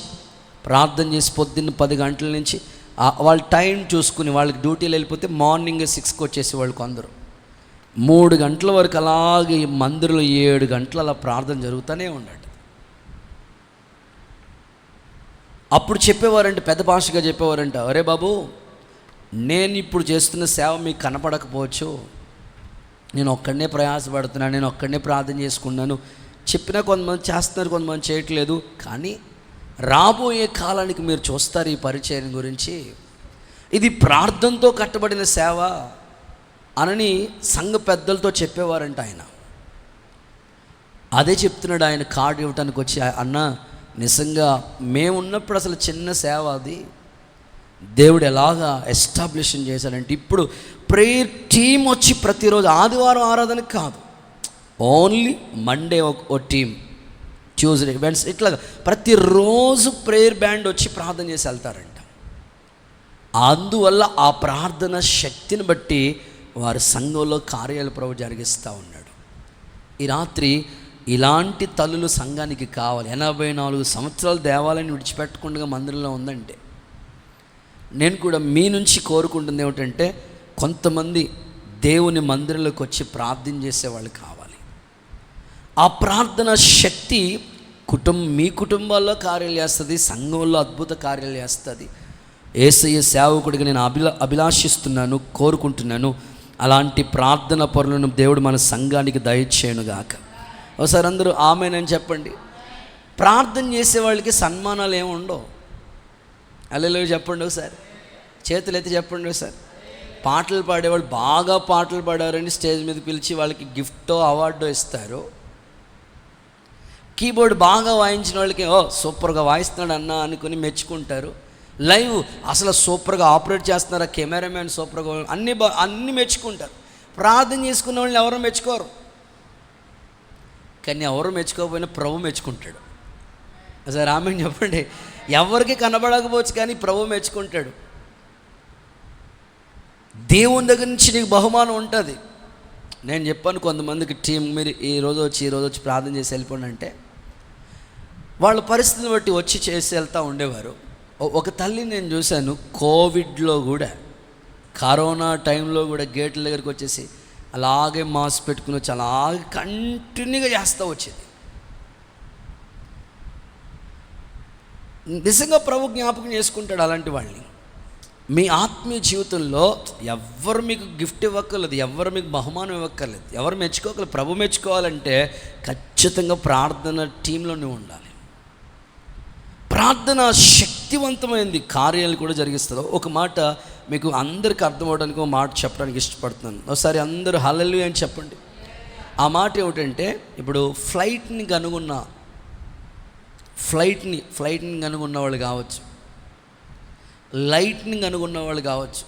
ప్రార్థన చేసి పొద్దున్న 10 గంటల నుంచి వాళ్ళ టైం చూసుకుని వాళ్ళకి డ్యూటీలు వెళ్ళిపోతే మార్నింగ్ 6కి వచ్చేసేవాళ్ళు కొందరు. 3 గంటల వరకు అలాగే మందిరంలో 7 గంటలు అలా ప్రార్థన జరుగుతూనే ఉండండి. అప్పుడు చెప్పేవారంటే, పెద్ద భాషగా చెప్పేవారంట, అరే బాబు, నేను ఇప్పుడు చేస్తున్న సేవ మీకు కనపడకపోవచ్చు, నేను ఒక్కడనే ప్రయాసపడుతున్నాను, నేను ఒక్కడనే ప్రార్థన చేసుకున్నాను. చెప్పినా కొంతమంది చేస్తున్నారు, కొంతమంది చేయట్లేదు. కానీ రాబోయే కాలానికి మీరు చూస్తారు ఈ పరిచయం గురించి, ఇది ప్రార్థనతో కట్టబడిన సేవ అని సంఘ పెద్దలతో చెప్పేవారంట ఆయన. అదే చెప్తున్నాడు ఆయన కార్డు ఇవ్వటానికి వచ్చి, అన్న నిజంగా మేమున్నప్పుడు అసలు చిన్న సేవ అది, దేవుడు ఎలాగా ఎస్టాబ్లిషన్ చేశాడంటే ఇప్పుడు ప్రేయర్ టీం వచ్చి ప్రతిరోజు, ఆదివారం ఆరాధనకి కాదు, ఓన్లీ మండే ఒక టీం, ట్యూస్డే వెడ్నెస్డే, ఇట్లా ప్రతిరోజు ప్రేయర్ బ్యాండ్ వచ్చి ప్రార్థన చేసి వెళ్తారంట. అందువల్ల ఆ ప్రార్థన శక్తిని బట్టి వారి సంఘంలో కార్యాలు ప్రభు జరిగిస్తూ ఉన్నాడు. ఈ రాత్రి ఇలాంటి తల్లులు సంఘానికి కావాలి. 84 సంవత్సరాలు దేవాలయాన్ని విడిచిపెట్టకుండా మందిరంలో ఉందంటే, నేను కూడా మీ నుంచి కోరుకుంటుంది ఏమిటంటే, కొంతమంది దేవుని మందిరంలోకి వచ్చి ప్రార్థన చేసేవాళ్ళు కావాలి. ఆ ప్రార్థన శక్తి మీ కుటుంబాల్లో కార్యాలు చేస్తుంది, సంఘంలో అద్భుత కార్యాలు చేస్తుంది. యేసయ్య సేవకుడిగా నేను అభిలాషిస్తున్నాను, కోరుకుంటున్నాను. అలాంటి ప్రార్థన పరులను దేవుడు మన సంఘానికి దయచేయునుగాక. ఒకసారి అందరూ ఆమేనని చెప్పండి. ప్రార్థన చేసే వాళ్ళకి సన్మానాలు ఏమి ఉండవు. హల్లెలూయా చెప్పండి ఒకసారి, చేతులు ఎత్తి చెప్పండి ఒకసారి. పాటలు పాడేవాళ్ళు బాగా పాటలు పాడారని స్టేజ్ మీద పిలిచి వాళ్ళకి గిఫ్టో అవార్డో ఇస్తారు. కీబోర్డ్ బాగా వాయించిన వాళ్ళకి సూపర్గా వాయిస్తున్నాడు అన్న అనుకుని మెచ్చుకుంటారు. లైవ్ అసలు సూపర్గా ఆపరేట్ చేస్తున్నారా, కెమెరామ్యాన్ సూపర్గా, అన్నీ మెచ్చుకుంటారు. ప్రార్థన చేసుకున్న వాళ్ళని ఎవరు మెచ్చుకోరు. కానీ ఎవరు మెచ్చుకోకపోయినా ప్రభు మెచ్చుకుంటాడు. సార్ ఆమెను చెప్పండి. ఎవరికి కనబడకపోవచ్చు కానీ ప్రభు మెచ్చుకుంటాడు. దేవుని దగ్గర నుంచి నీకు బహుమానం ఉంటుంది. నేను చెప్పాను కొంతమందికి, టీం మీరు ఈరోజు వచ్చి ప్రార్థన చేసి వెళ్ళిపోండి అంటే, వాళ్ళ పరిస్థితిని బట్టి వచ్చి చేసి వెళ్తూ ఉండేవారు. ఒక తల్లిని నేను చూశాను, కోవిడ్లో కూడా, కరోనా టైంలో కూడా గేట్ల దగ్గరికి వచ్చేసి అలాగే మాస్క్ పెట్టుకుని వచ్చి అలాగే కంటిన్యూగా చేస్తూ వచ్చేది. నిజంగా ప్రభు జ్ఞాపకం చేసుకుంటాడు అలాంటి వాళ్ళని. మీ ఆత్మీయ జీవితంలో ఎవరు మీకు గిఫ్ట్ ఇవ్వక్కర్లేదు, ఎవరు మీకు బహుమానం ఇవ్వక్కర్లేదు, ఎవరు మెచ్చుకోగలరు. ప్రభు మెచ్చుకోవాలంటే ఖచ్చితంగా ప్రార్థన టీంలో నువ్వు ఉండాలి. ప్రార్థన శక్తివంతమైంది, కార్యాలు కూడా జరిగిస్తుంది. ఒక మాట మీకు అందరికీ అర్థమవడానికి ఒక మాట చెప్పడానికి ఇష్టపడుతున్నాను. ఒకసారి అందరూ హల్లెలూయా అని చెప్పండి. ఆ మాట ఏమిటంటే, ఇప్పుడు ఫ్లైట్ని కనుగొన్న వాళ్ళు కావచ్చు, లైట్ని కనుగొన్న వాళ్ళు కావచ్చు.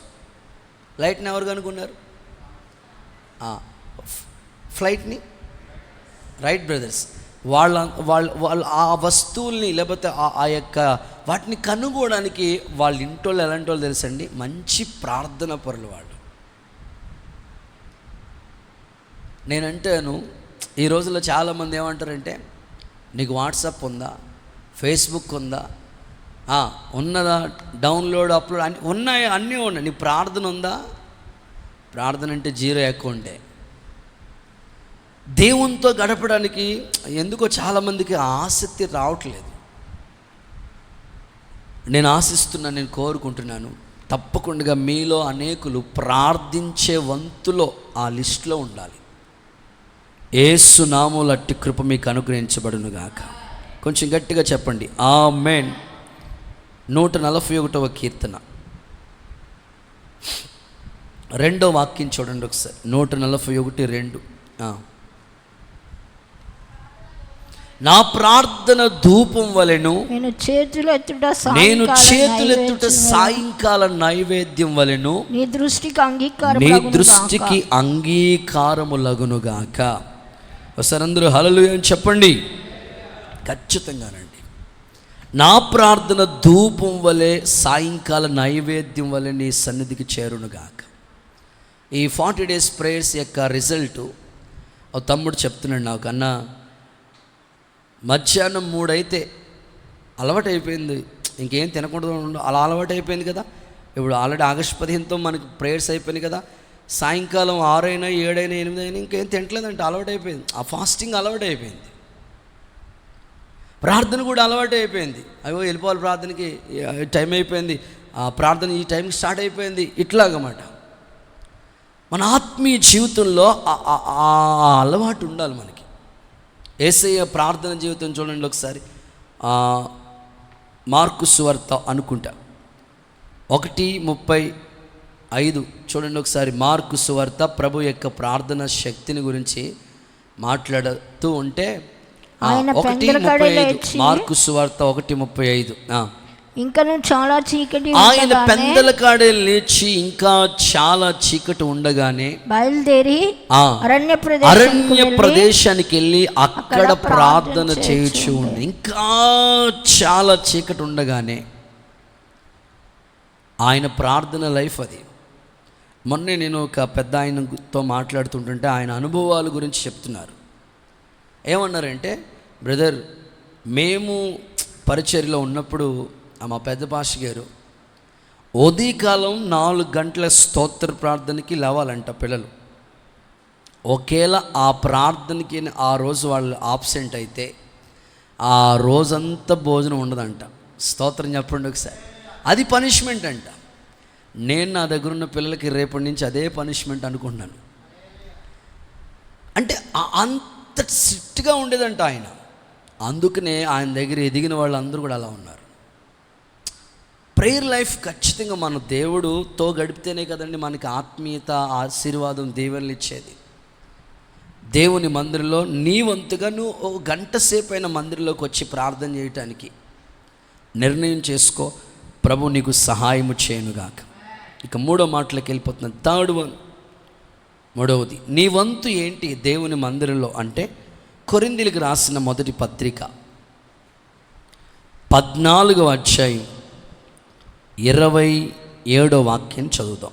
లైట్ని ఎవరు కనుగొన్నారు? ఫ్లైట్ని రైట్ బ్రదర్స్. వాళ్ళ ఆ వస్తువుల్ని లేకపోతే ఆ యొక్క వాటిని కనుగోవడానికి వాళ్ళ ఇంటోళ్ళు ఎలాంటి వాళ్ళు తెలుసండి? మంచి ప్రార్థన పరులు వాళ్ళు. నేనంటాను, ఈ రోజుల్లో చాలామంది ఏమంటారంటే, నీకు వాట్సాప్ ఉందా, ఫేస్బుక్ ఉందా, ఉన్నదా, డౌన్లోడ్ అప్లోడ్ అన్నీ ఉన్నాయి, అన్నీ ఉన్నాయి. నీ ప్రార్థన ఉందా? ప్రార్థన అంటే 0 అకౌంటే. దేవునితో గడపడానికి ఎందుకో చాలామందికి ఆసక్తి రావట్లేదు. నేను ఆశిస్తున్నాను, నేను కోరుకుంటున్నాను, తప్పకుండా మీలో అనేకులు ప్రార్థించే వంతులో ఆ లిస్టులో ఉండాలి. యేసు నామములో అట్టి కృప మీకు అనుగ్రహించబడును గాక. కొంచెం గట్టిగా చెప్పండి ఆమేన్. 141వ కీర్తన రెండో వాక్యం చూడండి ఒకసారి, 141:2. నా ప్రార్థన ధూపం వలెను, నేను చేతులెత్తుట సాయంకాల నైవేద్యం వలెను నీ దృష్టికి అంగీకారములగునుగాక. ఒకసారి అందరూ హల్లెలూయా అని చెప్పండి. ఖచ్చితంగానండి. నా ప్రార్థన ధూపం వలె సాయంకాల నైవేద్యం వలె నీ సన్నిధికి చేరునుగాక. ఈ 40 days ప్రేయర్స్ యొక్క రిజల్ట్ తమ్ముడు చెప్తున్నాడు నాకు, అన్న మధ్యాహ్నం 3 అయితే అలవాటు అయిపోయింది, ఇంకేం తినకూడదు అలా అలవాటు అయిపోయింది కదా. ఇప్పుడు ఆల్రెడీ ఆగస్టు 15తో మనకు ప్రేయర్స్ అయిపోయింది కదా. సాయంకాలం 6 అయినా 7 అయినా 8 అయినా ఇంకేం తినట్లేదంటే అలవాటు అయిపోయింది. ఆ ఫాస్టింగ్ అలవాటు అయిపోయింది, ప్రార్థన కూడా అలవాటు అయిపోయింది. అయ్యో వెళ్ళిపోవాలి ప్రార్థనకి, టైం అయిపోయింది, ఆ ప్రార్థన ఈ టైంకి స్టార్ట్ అయిపోయింది, ఇట్లాగమాట. మన ఆత్మీయ జీవితంలో ఆ అలవాటు ఉండాలి మనకి. యేసయ్య ప్రార్థన జీవితం చూడండి ఒకసారి, మార్కు సువార్త అనుకుంటా 1:35 చూడండి ఒకసారి. మార్కు సువార్త ప్రభు యొక్క ప్రార్థన శక్తిని గురించి మాట్లాడుతూ ఉంటే 1:35 మార్కు సువార్త 1:35. ఇంకను చాలా చీకటి ఆయన పెందల కాడే లేచి ఇంకా చాలా చీకటి ఉండగానే బయలుదేరి అరణ్య ప్రదేశానికి వెళ్ళి అక్కడ ప్రార్థన చేయుచు ఉండి, ఇంకా చాలా చీకటి ఉండగానే ఆయన ప్రార్థన లైఫ్ అది. మొన్నే నేను ఒక పెద్ద ఆయనతో మాట్లాడుతుంటుంటే ఆయన అనుభవాల గురించి చెప్తున్నారు. ఏమన్నారంటే, బ్రదర్ మేము పరిచర్యలో ఉన్నప్పుడు మా పెద్ద పాస్టర్ గారు ఉదయకాలం 4 గంటల స్తోత్ర ప్రార్థనకి లేవాలంట పిల్లలు. ఒకేలా ఆ ప్రార్థనకి ఆ రోజు వాళ్ళు ఆబ్సెంట్ అయితే ఆ రోజంతా భోజనం ఉండదంట. స్తోత్రం చెప్పండి ఒకసారి. అది పనిష్మెంట్ అంట. నేను నా దగ్గర ఉన్న పిల్లలకి రేపటి నుంచి అదే పనిష్మెంట్ అనుకుంటున్నాను. అంటే అంత స్ట్రిక్ట్గా ఉండేదంట ఆయన. అందుకనే ఆయన దగ్గర ఎదిగిన వాళ్ళందరూ కూడా అలా ఉన్నారు. ప్రేయర్ లైఫ్ ఖచ్చితంగా మన దేవుడుతో గడిపితేనే కదండి మనకి ఆత్మీయత, ఆశీర్వాదం, దీవెనలు ఇచ్చేది. దేవుని మందిరంలో నీ వంతుగా నువ్వు 1 గంట సేపు అయిన మందిరంలోకి వచ్చి ప్రార్థన చేయటానికి నిర్ణయం చేసుకో. ప్రభు నీకు సహాయము చేయనుగాక. ఇక 3వ మాటలోకి వెళ్ళిపోతున్నాను. 3వది నీ వంతు ఏంటి దేవుని మందిరంలో అంటే, కొరింథీయులకు రాసిన మొదటి పత్రిక 14వ అధ్యాయం 27వ వాక్యం చదువుదాం.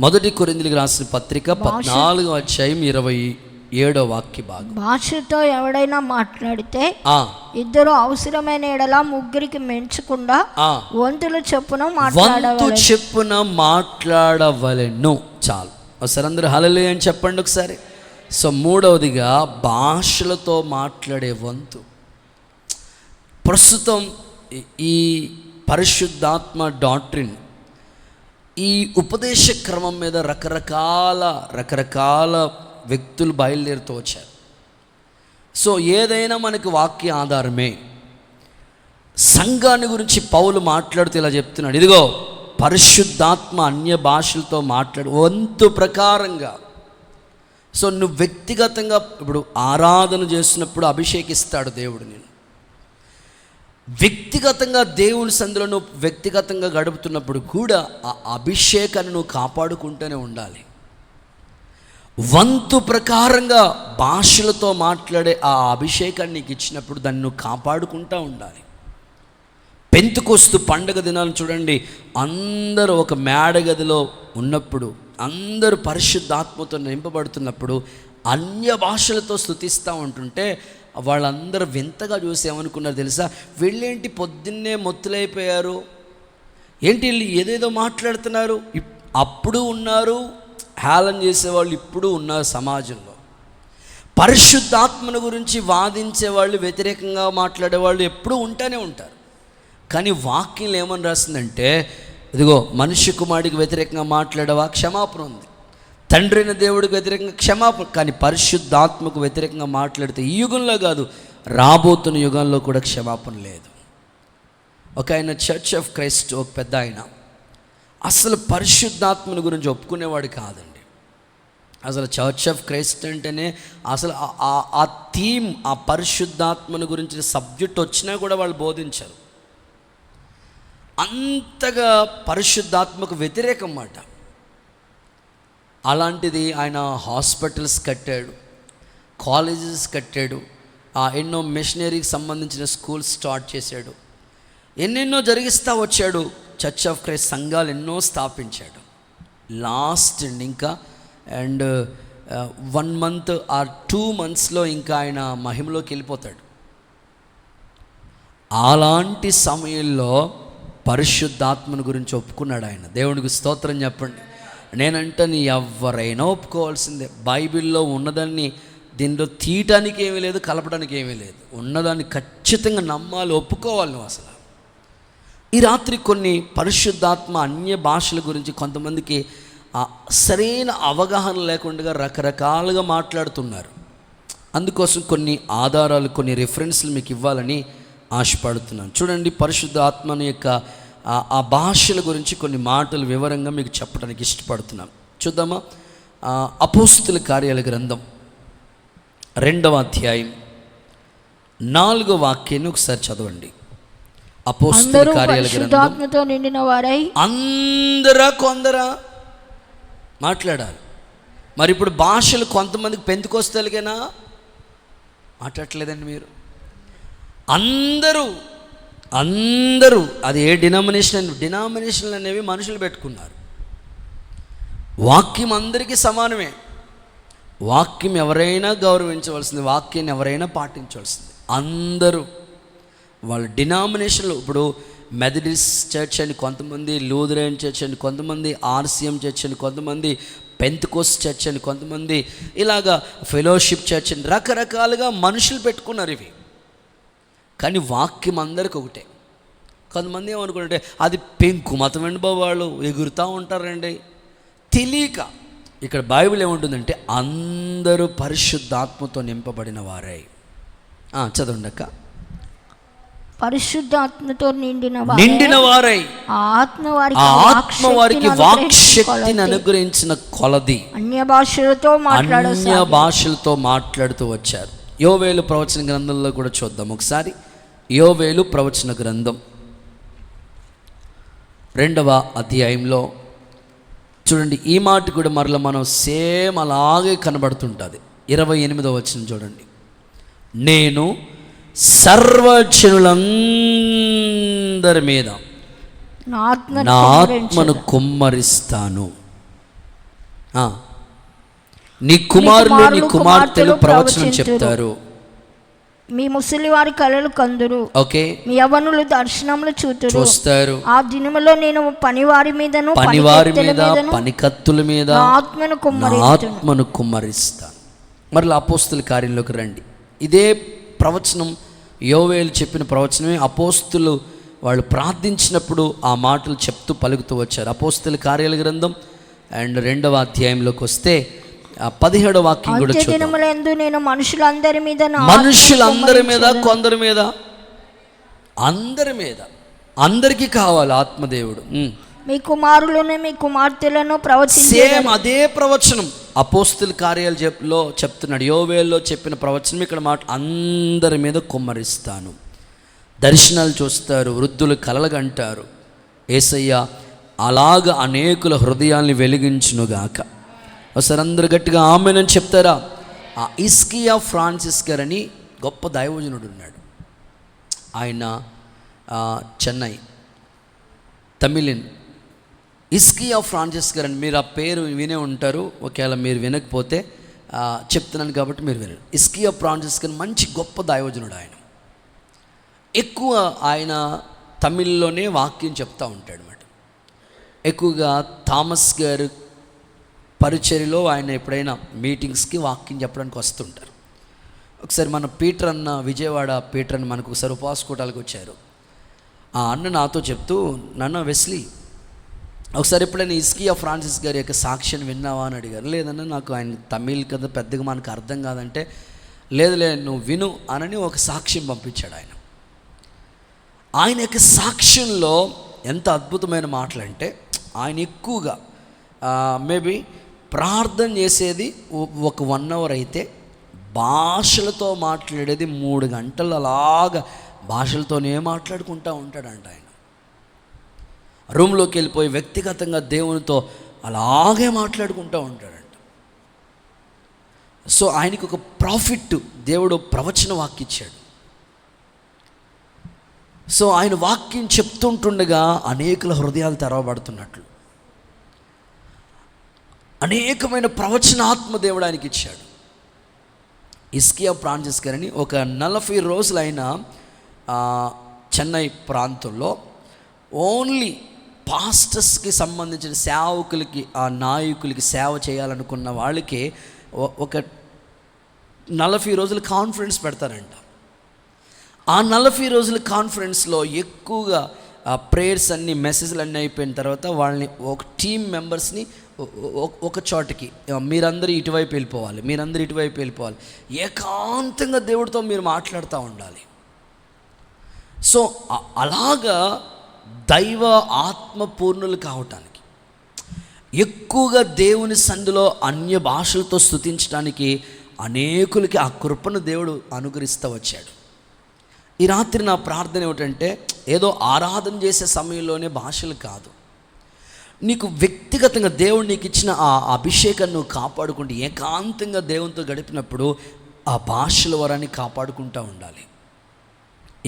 మొదటి కొరింథీయులకు రాసిన పత్రిక 14వ అధ్యాయం 27వ వాక్య భాగం. భాషతో ఎవడైనా మాట్లాడితే 2 అవసరమైన ఎడల 3కి మెంచకుండా వంతుల చెప్పున మాట్లాడవలెను. చాలు. ఒకసారి అందరూ హల్లెలూయా అని చెప్పండి ఒకసారి. సో 3వదిగా భాషలతో మాట్లాడే వంతు. ప్రస్తుతం ఈ పరిశుద్ధాత్మ డాక్ట్రిన్, ఈ ఉపదేశ క్రమం మీద రకరకాల వ్యక్తులు బయలుదేరుతూ వచ్చారు. సో ఏదైనా మనకి వాక్య ఆధారమే. సంఘాన్ని గురించి పౌలు మాట్లాడుతూ ఇలా చెప్తున్నాడు, ఇదిగో పరిశుద్ధాత్మ అన్య భాషలతో మాట్లాడు వంతు ప్రకారంగా. సో నువ్వు వ్యక్తిగతంగా ఇప్పుడు ఆరాధన చేసినప్పుడు అభిషేకిస్తాడు దేవుడు. నేను వ్యక్తిగతంగా దేవుని సందులో నువ్వు వ్యక్తిగతంగా గడుపుతున్నప్పుడు కూడా ఆ అభిషేకాన్ని నువ్వు కాపాడుకుంటూనే ఉండాలి. వంతు ప్రకారంగా భాషలతో మాట్లాడే ఆ అభిషేకాన్ని నీకు ఇచ్చినప్పుడు దాన్ని నువ్వు కాపాడుకుంటూ ఉండాలి. పెంతెకొస్తు పండగ దినాలను చూడండి, అందరూ ఒక మేడగదిలో ఉన్నప్పుడు, అందరూ పరిశుద్ధాత్మతో నింపబడుతున్నప్పుడు అన్య భాషలతో స్తుతిస్తూ ఉంటుంటే వాళ్ళందరూ వింతగా చూసి ఏమనుకున్నారు తెలుసా? వీళ్ళేంటి పొద్దున్నే మొత్తులైపోయారు, ఏంటి వీళ్ళు ఏదేదో మాట్లాడుతున్నారు. అప్పుడు ఉన్నారు హేళన చేసేవాళ్ళు, ఇప్పుడు ఉన్నారు సమాజంలో. పరిశుద్ధాత్మను గురించి వాదించేవాళ్ళు, వ్యతిరేకంగా మాట్లాడేవాళ్ళు ఎప్పుడూ ఉంటూనే ఉంటారు. కానీ వాక్యం ఏమని రాసిందంటే, ఇదిగో మనుష్య కుమారుడికి వ్యతిరేకంగా మాట్లాడవా, క్షమాపణ ఉంది. తండ్రి అయిన దేవుడికి వ్యతిరేకంగా క్షమాపణ. కానీ పరిశుద్ధాత్మకు వ్యతిరేకంగా మాట్లాడితే ఈ యుగంలో కాదు, రాబోతున్న యుగంలో కూడా క్షమాపణ లేదు. ఒక ఆయన చర్చ్ ఆఫ్ క్రైస్ట్, ఒక పెద్ద అసలు పరిశుద్ధాత్మని గురించి ఒప్పుకునేవాడు కాదండి. అసలు చర్చ్ ఆఫ్ క్రైస్ట్ అంటేనే అసలు ఆ థీమ్, ఆ పరిశుద్ధాత్మని గురించి సబ్జెక్ట్ వచ్చినా కూడా వాళ్ళు బోధించారు. అంతగా పరిశుద్ధాత్మకు వ్యతిరేకం మాట. అలాంటిది ఆయన హాస్పిటల్స్ కట్టాడు, కాలేజెస్ కట్టాడు, ఎన్నో మిషనరీకి సంబంధించిన స్కూల్స్ స్టార్ట్ చేశాడు, ఎన్నెన్నో జరిగిస్తూ వచ్చాడు. చర్చ్ ఆఫ్ క్రైస్ట్ సంఘాలు ఎన్నో స్థాపించాడు. లాస్ట్ ఇంకా 1 month ఆర్ 2 monthsలో ఇంకా ఆయన మహిమలోకి వెళ్ళిపోతాడు. అలాంటి సమయంలో పరిశుద్ధాత్మను గురించి ఒప్పుకున్నాడు ఆయన. దేవునికి స్తోత్రం చెప్పండి. నేనంటే ఎవరైనా ఒప్పుకోవాల్సిందే. బైబిల్లో ఉన్నదాన్ని దీనిలో తీయటానికి ఏమీ లేదు, కలపడానికి ఏమీ లేదు. ఉన్నదాన్ని ఖచ్చితంగా నమ్మాలి, ఒప్పుకోవాలి నువ్వు. అసలు ఈ రాత్రి కొన్ని పరిశుద్ధాత్మ అన్య భాషల గురించి కొంతమందికి సరైన అవగాహన లేకుండా రకరకాలుగా మాట్లాడుతున్నారు. అందుకోసం కొన్ని ఆధారాలు, కొన్ని రిఫరెన్స్లు మీకు ఇవ్వాలని ఆశపడుతున్నాను. చూడండి, పరిశుద్ధ ఆత్మని యొక్క ఆ భాషల గురించి కొన్ని మాటలు వివరంగా మీకు చెప్పడానికి ఇష్టపడుతున్నాను. చూద్దామా? అపోస్తుల కార్యాల గ్రంథం 2వ అధ్యాయం 4వ వాక్యాన్ని ఒకసారి చదవండి. అపోస్తుల కార్యాల గ్రంథం. నిండిన వారై అందరా కొందరా మాట్లాడాలి. మరి ఇప్పుడు భాషలు కొంతమందికి పెంతుకొస్తేలకేనా మాట్లాడలేదండి మీరు? అందరూ అది ఏ డినామినేషన్లు అనేవి మనుషులు పెట్టుకున్నారు. వాక్యం అందరికీ సమానమే. వాక్యం ఎవరైనా గౌరవించవలసింది, వాక్యాన్ని ఎవరైనా పాటించవలసింది. అందరూ వాళ్ళ డినామినేషన్లు, ఇప్పుడు మెథడిస్ట్ చర్చ్ అని కొంతమంది, లూథరన్ చర్చ్ అని కొంతమంది, ఆర్సిఎం చర్చ్ అని కొంతమంది, పెంతెకోస్ట్ చర్చ్ అని కొంతమంది, ఇలాగా ఫెలోషిప్ చర్చ్ అని రకరకాలుగా మనుషులు పెట్టుకున్నారు ఇవి. కానీ వాక్యం అందరికి ఒకటే. కొంతమంది ఏమనుకుంటే అది పెంకు మతం అండి బాబు, వాళ్ళు ఎగురుతూ ఉంటారండి తెలియక. ఇక్కడ బైబిల్ ఏముంటుందంటే అందరూ పరిశుద్ధాత్మతో నింపబడిన వారై. చదవండి అక్క. పరిశుద్ధాత్మతో నిండిన వారై, ఆత్మ వారికి వాక్శక్తిని అనుగ్రహించిన కొలది అన్య భాషలతో మాట్లాడుతూ వచ్చారు. యోవేలు ప్రవచన గ్రంథంలో కూడా చూద్దాం ఒకసారి. యోవేలు ప్రవచన గ్రంథం 2వ అధ్యాయంలో చూడండి, ఈ మాట కూడా మరలా మనం సేమ్ అలాగే కనబడుతుంటుంది. 28వ వచనం చూడండి. నేను సర్వజనులందరి మీద నా ఆత్మను కుమ్మరిస్తాను. నీ కుమారులు నీ కుమార్తెలు ప్రవచనం చెప్తారు. మీ ముసలి వారి కలలు కందురు. ఓకే. మీ యవ్వనులు దర్శనములు చూస్తారు. ఆ దినములో నేను పనివారి మీద పనికత్తుల మీద ఆత్మను కుమ్మరిస్తాను. మరలా అపోస్తుల కార్యంలోకి రండి. ఇదే ప్రవచనం యోవేలు చెప్పిన ప్రవచనమే అపోస్తులు వాళ్ళు ప్రార్థించినప్పుడు ఆ మాటలు చెప్తూ పలుకుతూ వచ్చారు. అపోస్తుల కార్యాల గ్రంథం 2వ అధ్యాయంలోకి వస్తే 17వ వాక్యం కూడా చూద్దాం. నేను మనుషులందరి మీద కొందరి మీద అందరి మీద అందరికీ కావాలి ఆత్మదేవుడు. మీ కుమారులను మీ కుమార్తెలను సేమ్ అదే ప్రవచనం అపోస్తుల కార్యాలలో చెప్తున్నాడు. యోవేల్లో చెప్పిన ప్రవచనం ఇక్కడ మాట అందరి మీద కుమ్మరిస్తాను. దర్శనాలు చూస్తారు, వృద్ధులు కలలుగంటారు. యేసయ్య అలాగ అనేకుల హృదయాల్ని వెలిగించునుగాక. ఒకసారి అందరు గట్టిగా ఆమేనని చెప్తారా? ఇస్కియా ఫ్రాన్సిస్ గారు అని గొప్ప దైవజనుడు ఉన్నాడు. ఆయన చెన్నై తమిళన్. ఇస్కియా ఫ్రాన్సిస్ గారు అని మీరు ఆ పేరు వినే ఉంటారు. ఒకవేళ మీరు వినకపోతే చెప్తున్నాను కాబట్టి మీరు వినండి. ఇస్కియా ఫ్రాన్సిస్ గారు మంచి గొప్ప దైవజనుడు. ఆయన ఎక్కువ ఆయన తమిళ్లోనే వాక్యం చెప్తూ ఉంటాడు అన్నమాట. ఎక్కువగా థామస్ గారు పరిచర్యలో ఆయన ఎప్పుడైనా మీటింగ్స్కి వాక్యం చెప్పడానికి వస్తుంటారు. ఒకసారి మన పీటర్ అన్న, విజయవాడ పీటర్ అన్న మనకు ఒకసారి ఉపవాస కూటాలకు వచ్చారు. ఆ అన్న నాతో చెప్తూ, నాన్న వెస్లీ ఒకసారి ఎప్పుడైనా ఇస్కియా ఫ్రాన్సిస్ గారి యొక్క సాక్ష్యం విన్నావా అని అడిగారు. లేదన్నా నాకు ఆయన తమిళ్ కదా పెద్దగా మనకు అర్థం కాదంటే, లేదు నువ్వు విను అనని ఒక సాక్ష్యం పంపించాడు. ఆయన యొక్క సాక్ష్యంలో ఎంత అద్భుతమైన మాటలు అంటే, ఆయన ఎక్కువగా మేబీ ప్రార్థన చేసేది ఒక 1 అవర్ అయితే భాషలతో మాట్లాడేది 3 గంటలు అలాగా భాషలతోనే మాట్లాడుకుంటూ ఉంటాడంట. ఆయన రూమ్లోకి వెళ్ళిపోయి వ్యక్తిగతంగా దేవునితో అలాగే మాట్లాడుకుంటూ ఉంటాడంట. సో ఆయనకు ఒక ప్రాఫిట్ దేవుడు ప్రవచన వాక్యం ఇచ్చాడు. సో ఆయన వాక్యం చెప్తుంటుండగా అనేకుల హృదయాలు తెరవబడుతున్నట్లు అనేకమైన ప్రవచనాత్మ దేవుడు ఆయనకి ఇచ్చాడు. ఇస్కియా ఫ్రాన్సిస్ గారని ఒక 40 రోజులు ఆయన చెన్నై ప్రాంతంలో ఓన్లీ పాస్టర్స్కి సంబంధించిన సేవకులకి, ఆ నాయకులకి సేవ చేయాలనుకున్న వాళ్ళకి ఒక 40 రోజుల కాన్ఫరెన్స్ పెడతారంట. ఆ 40 రోజుల కాన్ఫరెన్స్లో ఎక్కువగా ప్రేయర్స్ అన్నీ, మెసేజ్లు అన్నీ అయిపోయిన తర్వాత వాళ్ళని ఒక టీం మెంబర్స్ని ఒక చోటకి, మీరందరూ ఇటువైపు వెళ్ళిపోవాలి, మీరందరూ ఇటువైపు వెళ్ళిపోవాలి, ఏకాంతంగా దేవుడితో మీరు మాట్లాడుతూ ఉండాలి. సో అలాగా దైవ ఆత్మ పూర్ణులు కావటానికి, ఎక్కువగా దేవుని సందులో అన్య భాషలతో స్తుతించడానికి అనేకులకి ఆ కృపను దేవుడు అనుగ్రహిస్తూ వచ్చాడు. ఈ రాత్రి నా ప్రార్థన ఏమిటంటే, ఏదో ఆరాధన చేసే సమయంలోనే భాషలు కాదు, నీకు వ్యక్తిగతంగా దేవుడు నీకు ఇచ్చిన ఆ అభిషేకాన్ని నువ్వు కాపాడుకుంటూ ఏకాంతంగా దేవునితో గడిపినప్పుడు ఆ భాషల వరాన్ని కాపాడుకుంటూ ఉండాలి.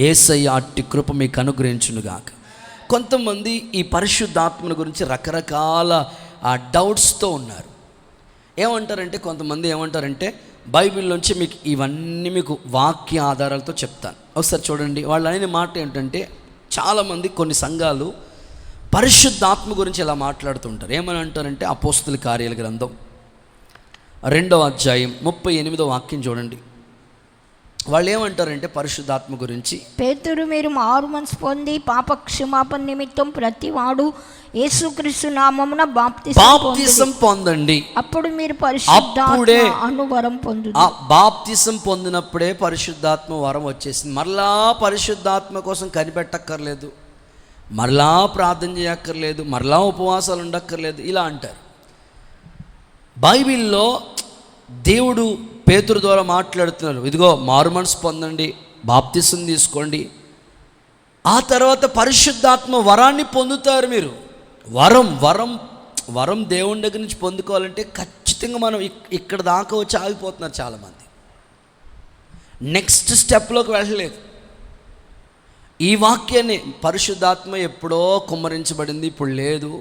యేసయ్య అట్టి కృప మీకు అనుగ్రహించునుగాక. కొంతమంది ఈ పరిశుద్ధాత్మల గురించి రకరకాల డౌట్స్తో ఉన్నారు. ఏమంటారంటే, కొంతమంది ఏమంటారంటే, బైబిల్లోంచి మీకు ఇవన్నీ మీకు వాక్య ఆధారాలతో చెప్తాను. ఒకసారి చూడండి, వాళ్ళు అనే మాట ఏంటంటే, చాలామంది కొన్ని సంఘాలు పరిశుద్ధాత్మ గురించి ఇలా మాట్లాడుతుంటారు. ఏమని అంటారంటే, అపోస్తుల కార్యాల గ్రంథం 2వ అధ్యాయం 38వ వాక్యం చూడండి. వాళ్ళు ఏమంటారంటే పరిశుద్ధాత్మ గురించి, పేతురు మీరు మారుమనసు పొంది పాప క్షమాపణ నిమిత్తం ప్రతివాడు యేసుక్రీస్తు నామమున బాప్తిసం పొందండి, అప్పుడు మీరు పరిశుద్ధాత్మ అనువరం పొందుదు. ఆ బాప్తిసం పొందినప్పుడే పరిశుద్ధాత్మ వరం వచ్చేసింది. మరలా పరిశుద్ధాత్మ కోసం కనిపెట్టక్కర్లేదు, మరలా ప్రార్థన చేయక్కర్లేదు, మరలా ఉపవాసాలు ఉండక్కర్లేదు, ఇలా అంటారు. బైబిల్లో దేవుడు పేతురు ద్వారా మాట్లాడుతున్నారు, ఇదిగో మారు మనసు పొందండి, బాప్తిసం తీసుకోండి, ఆ తర్వాత పరిశుద్ధాత్మ వరాన్ని పొందుతారు మీరు. వరం దేవుని దగ్గర నుంచి పొందుకోవాలంటే ఖచ్చితంగా మనం ఇక్కడ దాకా వచ్చి ఆగిపోతున్నారు చాలామంది, నెక్స్ట్ స్టెప్లోకి వెళ్ళలేదు. ఈ వాక్యాన్ని పరిశుద్ధాత్మ ఎప్పుడో కుమ్మరించబడింది, ఇప్పుడు లేదు,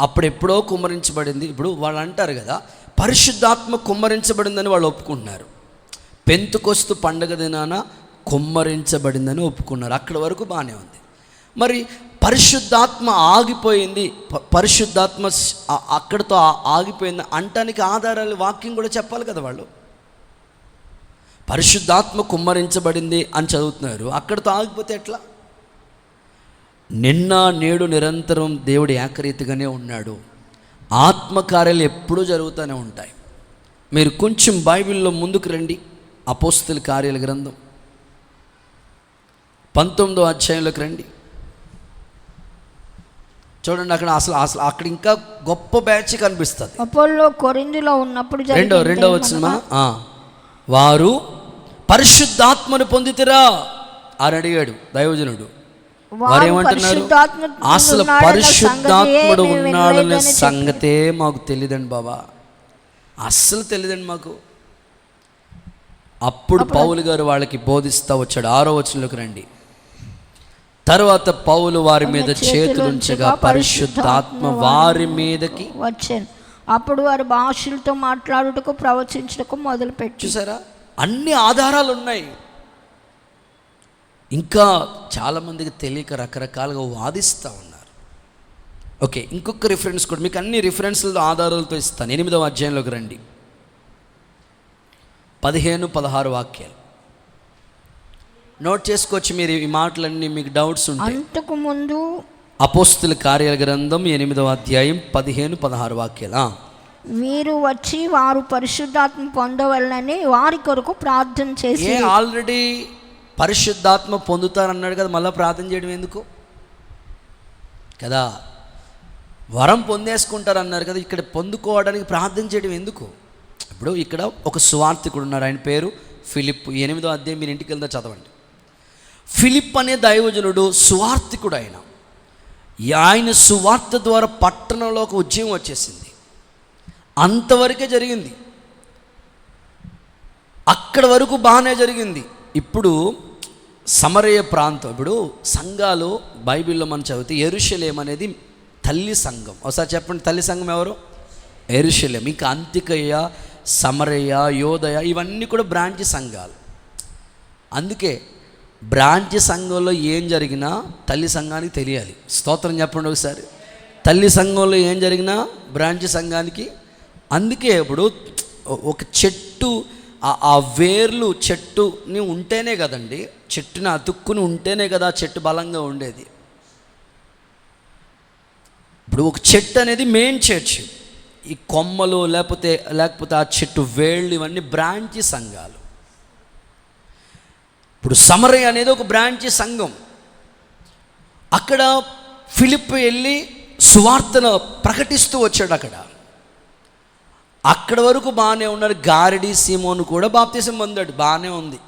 అప్పుడెప్పుడో కుమ్మరించబడింది. ఇప్పుడు వాళ్ళు అంటారు కదా, పరిశుద్ధాత్మ కుమ్మరించబడిందని వాళ్ళు ఒప్పుకుంటున్నారు. పెంతుకొస్తు పండగ దినాన కుమ్మరించబడిందని ఒప్పుకున్నారు, అక్కడి వరకు బాగానే ఉంది. మరి పరిశుద్ధాత్మ ఆగిపోయింది, పరిశుద్ధాత్మ అక్కడితో ఆగిపోయింది అంటానికి ఆధారాలు వాక్యం కూడా చెప్పాలి కదా. వాళ్ళు పరిశుద్ధాత్మ కుమ్మరించబడింది అని చదువుతున్నారు, అక్కడితో ఆగిపోతే ఎట్లా? నిన్న నేడు నిరంతరం దేవుడు ఏకరీతిగానే ఉన్నాడు. ఆత్మకార్యాలు ఎప్పుడూ జరుగుతూనే ఉంటాయి. మీరు కొంచెం బైబిల్లో ముందుకు రండి, అపోస్తుల కార్యాల గ్రంథం 19వ అధ్యాయంలోకి రండి. చూడండి, అక్కడ ఇంకా గొప్ప బ్యాచ్ కనిపిస్తుంది. అపోల్లో కొరింథీలో ఉన్నప్పుడు రెండవ వచనమా, వారు పరిశుద్ధాత్మను పొందితిరా అని అడిగాడు దైవజనుడు. వారు ఏమంటున్నారు? అసలు పరిశుద్ధాత్ముడు ఉన్నాడనే సంగతే మాకు తెలియదండి బాబా, అస్సలు తెలియదండి మాకు. అప్పుడు పౌలు గారు వాళ్ళకి బోధిస్తూ వచ్చాడు. 6వ వచనంలోకి రండి. తర్వాత పౌలు వారి మీద చేతులుంచగా పరిశుద్ధాత్మ వారి మీదకి వచ్చాను, అప్పుడు వారు భాషలతో మాట్లాడుటకు ప్రవచించుటకు మొదలుపెట్టి. చూసారా, అన్ని ఆధారాలు ఉన్నాయి. ఇంకా చాలామందికి తెలియక రకరకాలుగా వాదిస్తూ ఉన్నారు. ఓకే, ఇంకొక రిఫరెన్స్ కూడా మీకు అన్ని రిఫరెన్స్లతో ఆధారాలతో ఇస్తాను. 8వ అధ్యాయంలోకి రండి, 15-16 వాక్యాలు నోట్ చేసుకోవచ్చు మీరు. ఈ మాటలన్నీ మీకు డౌట్స్ ఉంటాయి. అంతకు ముందు అపోస్తుల కార్యాల గ్రంథం 8వ అధ్యాయం 15-16 వాక్యాలు. వీరు వచ్చి వారు పరిశుద్ధాత్మ పొందవలనని వారి కొరకు ప్రార్థన చేసి. ఆల్రెడీ పరిశుద్ధాత్మ పొందుతారన్నాడు కదా, మళ్ళీ ప్రార్థన చేయడం ఎందుకు కదా? వరం పొందేసుకుంటారు అన్నారు కదా, ఇక్కడ పొందుకోవడానికి ప్రార్థన చేయడం ఎందుకు? ఇప్పుడు ఇక్కడ ఒక సువార్థికుడు ఉన్నారు, ఆయన పేరు ఫిలిప్. 8వ అధ్యాయం మీరు ఇంటికి వెళ్తా చదవండి. ఫిలిప్ అనే దైవజనుడు సువార్థికుడు. ఆయన సువార్త ద్వారా పట్టణంలో ఒక ఉద్యమం వచ్చేసింది. అంతవరకే జరిగింది, అక్కడ వరకు బాగానే జరిగింది. ఇప్పుడు సమరయ ప్రాంతం, ఇప్పుడు సంఘాలు బైబిల్లో మనం చదివితే యెరూషలేం అనేది తల్లి సంఘం. ఒకసారి చెప్పండి, తల్లి సంఘం ఎవరు? యెరూషలేం. ఇంకా అంతికయ్య, సమరయ, యోదయ ఇవన్నీ కూడా బ్రాంచ్ సంఘాలు. అందుకే బ్రాంచ్ సంఘంలో ఏం జరిగినా తల్లి సంఘానికి తెలియాలి. స్తోత్రం చెప్పండి ఒకసారి. తల్లి సంఘంలో ఏం జరిగినా బ్రాంచ్ సంఘానికి. అందుకే ఇప్పుడు ఒక చెట్టు ఆ వేర్లు చెట్టుని ఉంటేనే కదండి, చెట్టుని అతుక్కుని ఉంటేనే కదా చెట్టు బలంగా ఉండేది. ఇప్పుడు ఒక చెట్టు అనేది మెయిన్ చర్చ్, ఈ కొమ్మలు లేకపోతే ఆ చెట్టు వేళ్ళు ఇవన్నీ బ్రాంచ్ సంఘాలు. ఇప్పుడు సమరయ అనేది ఒక బ్రాంచ్ సంఘం. అక్కడ ఫిలిప్ వెళ్ళి సువార్తను ప్రకటిస్తూ వచ్చాడు. అక్కడ వరకు బాగానే ఉన్నారు. గారడి సీమోను కూడా బాప్తిసం పొందాడు, బాగానే ఉంది.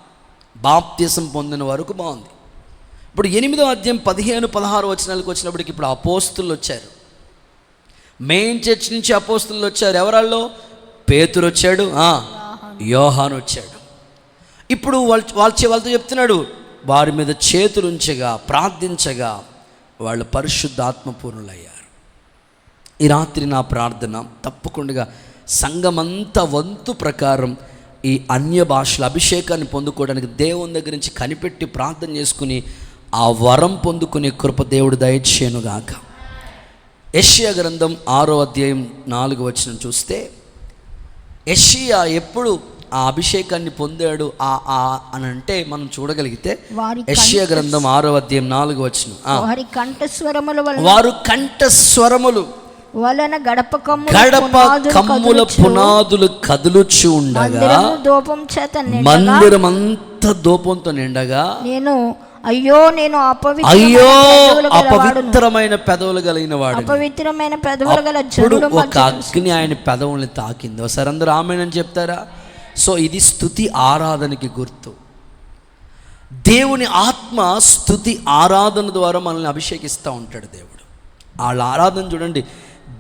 బాప్తిసం పొందిన వరకు బాగుంది. ఇప్పుడు 8వ అధ్యాయం 15-16 వచనాలకు వచ్చినప్పటికి ఇప్పుడు అపోస్తులు వచ్చారు. మెయిన్ చర్చ్ నుంచి అపోస్తులు వచ్చారు. ఎవరాల్లో? పేతురు వచ్చాడు, యోహాను వచ్చాడు. ఇప్పుడు వాళ్ళతో చెప్తున్నాడు, వారి మీద చేతులుంచగా ప్రార్థించగా వాళ్ళు పరిశుద్ధాత్మపూర్ణులయ్యారు. ఈ రాత్రి నా ప్రార్థన తప్పకుండా సంఘమంతా వంతు ప్రకారం ఈ అన్య భాషల అభిషేకాన్ని పొందుకోవడానికి దేవుని దగ్గర నుంచి కనిపెట్టి ప్రార్థన చేసుకుని ఆ వరం పొందుకునే కృప దేవుడు దయచేయునుగాక. యెషయా గ్రంథం 6వ అధ్యాయం 4వ వచనం చూస్తే, యెషయా ఎప్పుడు ఆ అభిషేకాన్ని పొందాడు అని అంటే మనం చూడగలిగితే, యెషయా గ్రంథం 6వ అధ్యాయం 4వ వచనం, వారు కంఠస్వరములు వలన గడప కమ్ముల పునాదులు కదులుచు ఉండగా మందిరమంతా దూపంతో నిండగా అయ్యో అపవిత్రమైన పెదవులు కలిగిన వాడు, అపవిత్రమైన పెదవులు గల జనులు ఒక అగ్ని ఆయన పెదవుల్ని తాకింది. ఒకసారి అందరూ ఆమేనని చెప్తారా? సో ఇది స్తుతి ఆరాధనకి గుర్తు. దేవుని ఆత్మ స్తుతి ఆరాధన ద్వారా మనల్ని అభిషేకిస్తూ ఉంటాడు దేవుడు. వాళ్ళ ఆరాధన చూడండి,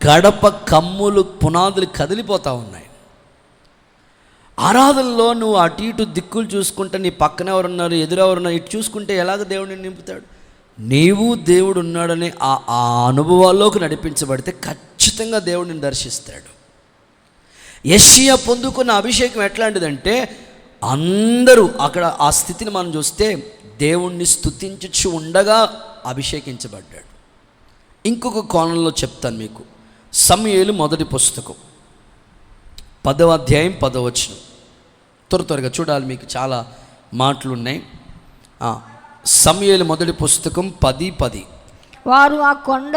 గడప కమ్ములు పునాదులు కదిలిపోతూ ఉన్నాయి. ఆరాధనలో నువ్వు అటు ఇటు దిక్కులు చూసుకుంటే, నీ పక్కన ఎవరున్నారు, ఎదురెవరున్నారు, ఇటు చూసుకుంటే ఎలాగ దేవుడిని నింపుతాడు? నీవు దేవుడు ఉన్నాడనే ఆ అనుభవాల్లోకి నడిపించబడితే ఖచ్చితంగా దేవుడిని దర్శిస్తాడు. యెషయా పొందుకున్న అభిషేకం ఎట్లాంటిదంటే, అందరూ అక్కడ ఆ స్థితిని మనం చూస్తే దేవుణ్ణి స్తుతించుచు ఉండగా అభిషేకించబడ్డాడు. ఇంకొక కోణంలో చెప్తాను మీకు. సమూయేలు మొదటి పుస్తకం 10వ అధ్యాయం 10వ వచనం. త్వరగా చూడాలి, మీకు చాలా మాటలు ఉన్నాయి. సమూయేలు మొదటి పుస్తకం 10:10. వారు ఆ కొండ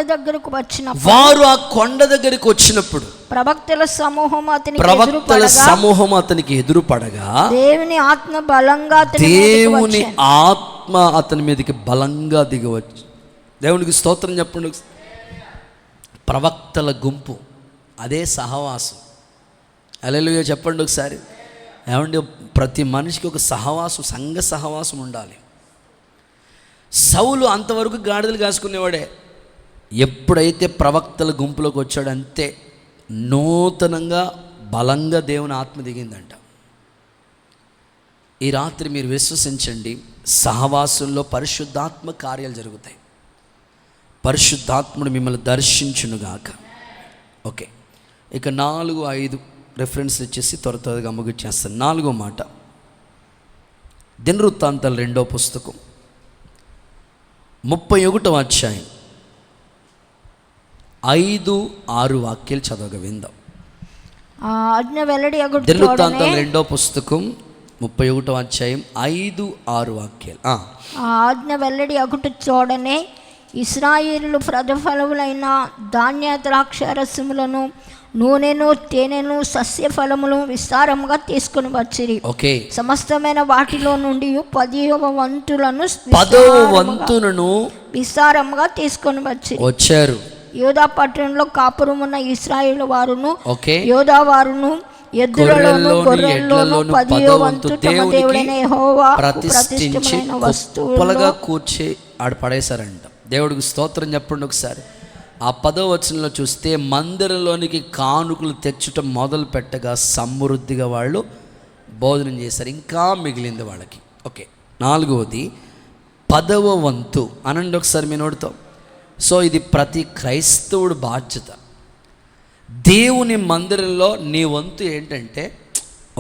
దగ్గరకు వచ్చినప్పుడు ప్రవక్తల సమూహం అతనికి ఎదురుపడగా దేవుని ఆత్మ అతని మీదకి బలంగా దిగవచ్చు. దేవునికి స్తోత్రం చెప్పండి. ప్రవక్తల గుంపు, అదే సహవాసం. హల్లెలూయా చెప్పండి ఒకసారి. ఏమండి, ప్రతి మనిషికి ఒక సహవాసం, సంఘ సహవాసం ఉండాలి. సౌలు అంతవరకు గాడిదలు కాసుకునేవాడే. ఎప్పుడైతే ప్రవక్తల గుంపులోకి వచ్చాడు, అంతే నూతనంగా బలంగా దేవుని ఆత్మ దిగిందంట. ఈ రాత్రి మీరు విశ్వసించండి, సహవాసంలో పరిశుద్ధాత్మ కార్యాలు జరుగుతాయి. పరిశుద్ధాత్ముడు మిమ్మల్ని దర్శించునుగాక. ఓకే, ఇక 4-5 రెఫరెన్స్లు ఇచ్చేసి త్వరగా ముగిచ్చేస్తాను. 4వ మాట, దినవృత్తాంతాల 2వ పుస్తకం 31వ అధ్యాయం 5-6 వాక్యాలు చదవగా విందాం. దినవృత్తాంతాల 2వ పుస్తకం 31వ అధ్యాయం 5-6 వాక్యాలు. ఆజ్ఞ వెల్లడి అగుట చూడనే ఇశ్రాయేలు ప్రజఫలములైన ధాన్య ద్రాక్ష రసములను, నూనెను, తేనెను, సస్య ఫలములు విస్తారముగా తీసుకుని వచ్చిరి. ఓకే, సమస్తమైన వాటిలో నుండి 10వ వంతులను విస్తారముగా తీసుకొని వచ్చారు. యోధా పట్టణంలో కాపురమున్న ఇశ్రాయేలు వారును ఓకే యోధా వారును ఎద్దులలోను గొర్రెల్లోను 10వ వంతు తమ దేవుడైన యెహోవా ప్రతిష్ఠించి కుప్పలుగా కూర్చి ఆడ పడేశారంట. దేవుడికి స్తోత్రం చెప్పండి ఒకసారి. ఆ 10వ వచనంలో చూస్తే మందిరంలోనికి కానుకలు తెచ్చుట మొదలు పెట్టగా సమృద్ధిగా వాళ్ళు భోజనం చేశారు, ఇంకా మిగిలింది వాళ్ళకి. ఓకే, 4వది 10వ వంతు అనండి ఒకసారి మీ నోటితో. సో ఇది ప్రతి క్రైస్తవుడు బాధ్యత. దేవుని మందిరంలో నీ వంతు ఏంటంటే,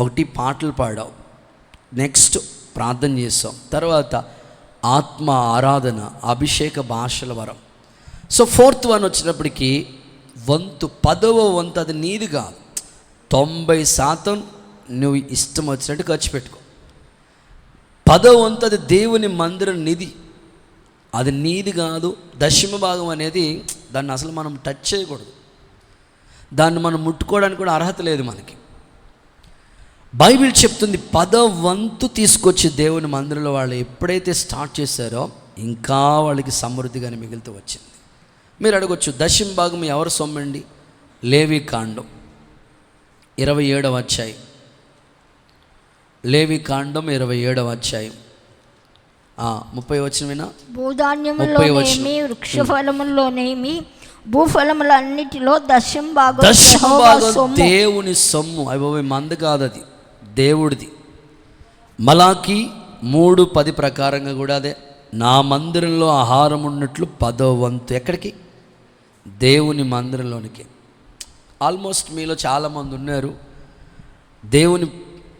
ఒకటి పాటలు పాడావు, నెక్స్ట్ ప్రార్థన చేసాం, తర్వాత ఆత్మ ఆరాధన, అభిషేక భాషల వరం. సో 4th వన్ వచ్చినప్పటికీ వంతు 10వ వంతు అది నీది కాదు. 90% నువ్వు ఇష్టం వచ్చినట్టు ఖర్చు పెట్టుకో. 10వ వంతు అది దేవుని మందిరం నిధి, అది నీది కాదు. దశమ భాగం అనేది దాన్ని అసలు మనం టచ్ చేయకూడదు, దాన్ని మనం ముట్టుకోవడానికి కూడా అర్హత లేదు మనకి. బైబిల్ చెప్తుంది 10వ వంతు తీసుకొచ్చి దేవుని మందిరంలో వాళ్ళు ఎప్పుడైతే స్టార్ట్ చేశారో ఇంకా వాళ్ళకి సమృద్ధిగానే మిగులుతూ వచ్చింది. మీరు అడగొచ్చు, దశమ భాగం ఎవరు సొమ్మండి? లేవి కాండం 27వ అధ్యాయం, లేవి కాండం 27వ అధ్యాయం 30 వచనమేనా? భూధాన్యములోనేమి వృక్షఫలములోనేమి భూఫలములన్నిటిలో దశమ భాగం దేవుని సొమ్ము. అవి మంద కాదు, అది దేవుడిది. మలాకి 3:10 ప్రకారంగా కూడా అదే, నా మందిరంలో ఆహారం ఉన్నట్లు 10వ వంతు ఎక్కడికి? దేవుని మందిరంలోనికి. ఆల్మోస్ట్ మీలో చాలామంది ఉన్నారు దేవుని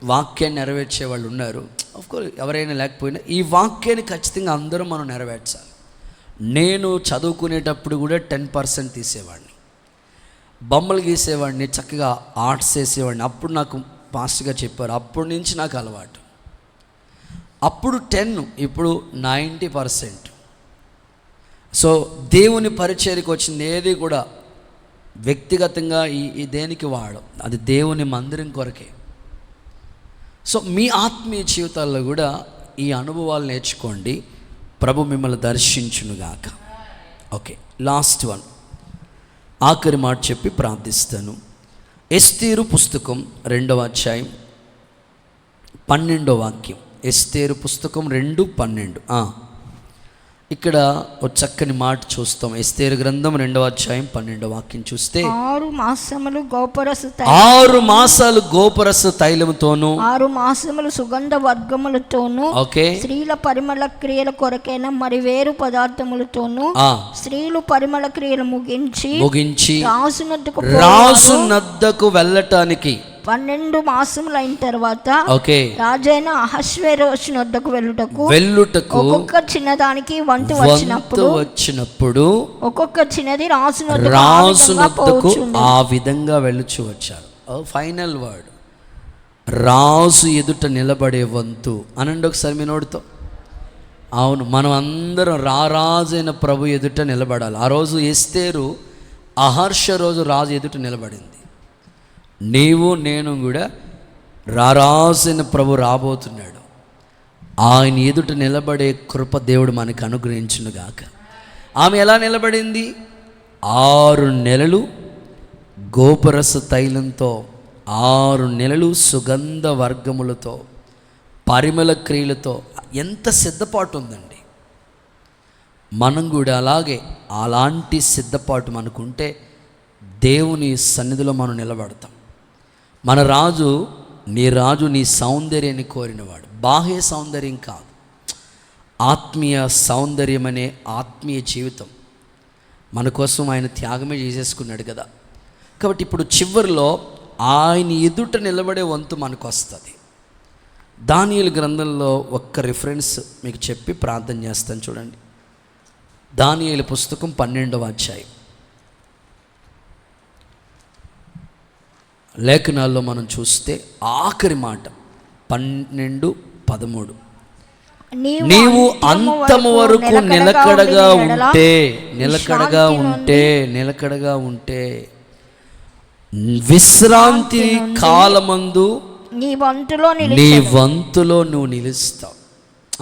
వాక్యాన్ని నెరవేర్చే వాళ్ళు ఉన్నారు. ఆఫ్కోర్స్ ఎవరైనా లేకపోయినా ఈ వాక్యాన్ని ఖచ్చితంగా అందరూ మనం నెరవేర్చాలి. నేను చదువుకునేటప్పుడు కూడా 10% తీసేవాడిని, బొమ్మలు గీసేవాడిని, చక్కగా ఆర్ట్స్ వేసేవాడిని. అప్పుడు నాకు పాస్ట్గా చెప్పారు, అప్పటి నుంచి నాకు అలవాటు. అప్పుడు 10, ఇప్పుడు 90%. సో దేవుని పరిచర్యకు వచ్చింది ఏది కూడా వ్యక్తిగతంగా ఈ దేనికి వాడడం, అది దేవుని మందిరం కొరకే. సో మీ ఆత్మీయ జీవితాల్లో కూడా ఈ అనుభవాలు నేర్చుకోండి. ప్రభు మిమ్మల్ని దర్శించునుగాక. ఓకే, లాస్ట్ వన్, ఆఖరి మాట చెప్పి ప్రార్థిస్తాను. ఎస్తేరు పుస్తకం 2వ అధ్యాయం 12వ వాక్యం. ఎస్తేరు పుస్తకం 2:12. ఇక్కడ ఒక చక్కని మాట చూస్తాం. ఎస్తేరు గ్రంథం 2వ అధ్యాయం 12వ వాక్యం చూస్తే 6 మాసములు గోపరస తైలముతోను 6 మాసములు సుగంధ వర్గములతోను ఓకే స్త్రీల పరిమళ క్రియల కొరకైన మరి వేరు పదార్థములతోను స్త్రీలు పరిమళ క్రియలు ముగించి రాజునద్దకు వెళ్ళటానికి 12 మాసములు అయిన తర్వాత రాజైన అహష్వేరోషు వద్దకు వెళ్ళుటకు ఒక్కొక్క చిన్నదానికి వంతు వచ్చినప్పుడు ఒక్కొక్క చిన్నది రాజునద్దకు ఆ విధంగా వెళ్ళుచు వచ్చారు. ఫైనల్ వర్డ్, రాజు ఎదుట నిలబడే వంతు అనండి ఒకసారి మీ నోటితో. అవును, మనం అందరం రారాజైన ప్రభు ఎదుట నిలబడాలి. ఆ రోజు ఎస్తేరు అహర్ష రోజు రాజు ఎదుట నిలబడింది. నీవు నేను కూడా రారాజైన ప్రభు రాబోతున్నాడు, ఆయన ఎదుట నిలబడే కృప దేవుడు మనకు అనుగ్రహించునుగాక. ఆమె ఎలా నిలబడింది? 6 నెలలు గోపరస తైలంతో, 6 నెలలు సుగంధ వర్గములతో, పరిమళ క్రియలతో. ఎంత సిద్ధపాటు ఉందండి. మనం కూడా అలాంటి సిద్ధపాటు మనకుంటే దేవుని సన్నిధిలో మనం నిలబడతాం. మన రాజు, నీ సౌందర్యాన్ని కోరినవాడు. బాహ్య సౌందర్యం కాదు, ఆత్మీయ సౌందర్యం అనే ఆత్మీయ జీవితం మన కోసం ఆయన త్యాగమే చేసేసుకున్నాడు కదా. కాబట్టి ఇప్పుడు చివరిలో ఆయన ఎదుట నిలబడే వంతు మనకు వస్తుంది. దానియేలు గ్రంథంలో ఒక్క రిఫరెన్స్ మీకు చెప్పి ప్రార్థన చేస్తాను చూడండి. దానియేలు పుస్తకం 12వ అధ్యాయం. లేఖనాల్లో మనం చూస్తే ఆఖరి మాట 12:13, నీవు అంతము వరకు నిలకడగా ఉంటే విశ్రాంతి కాలమందు నీ వంతులో నువ్వు నిలుస్తావు.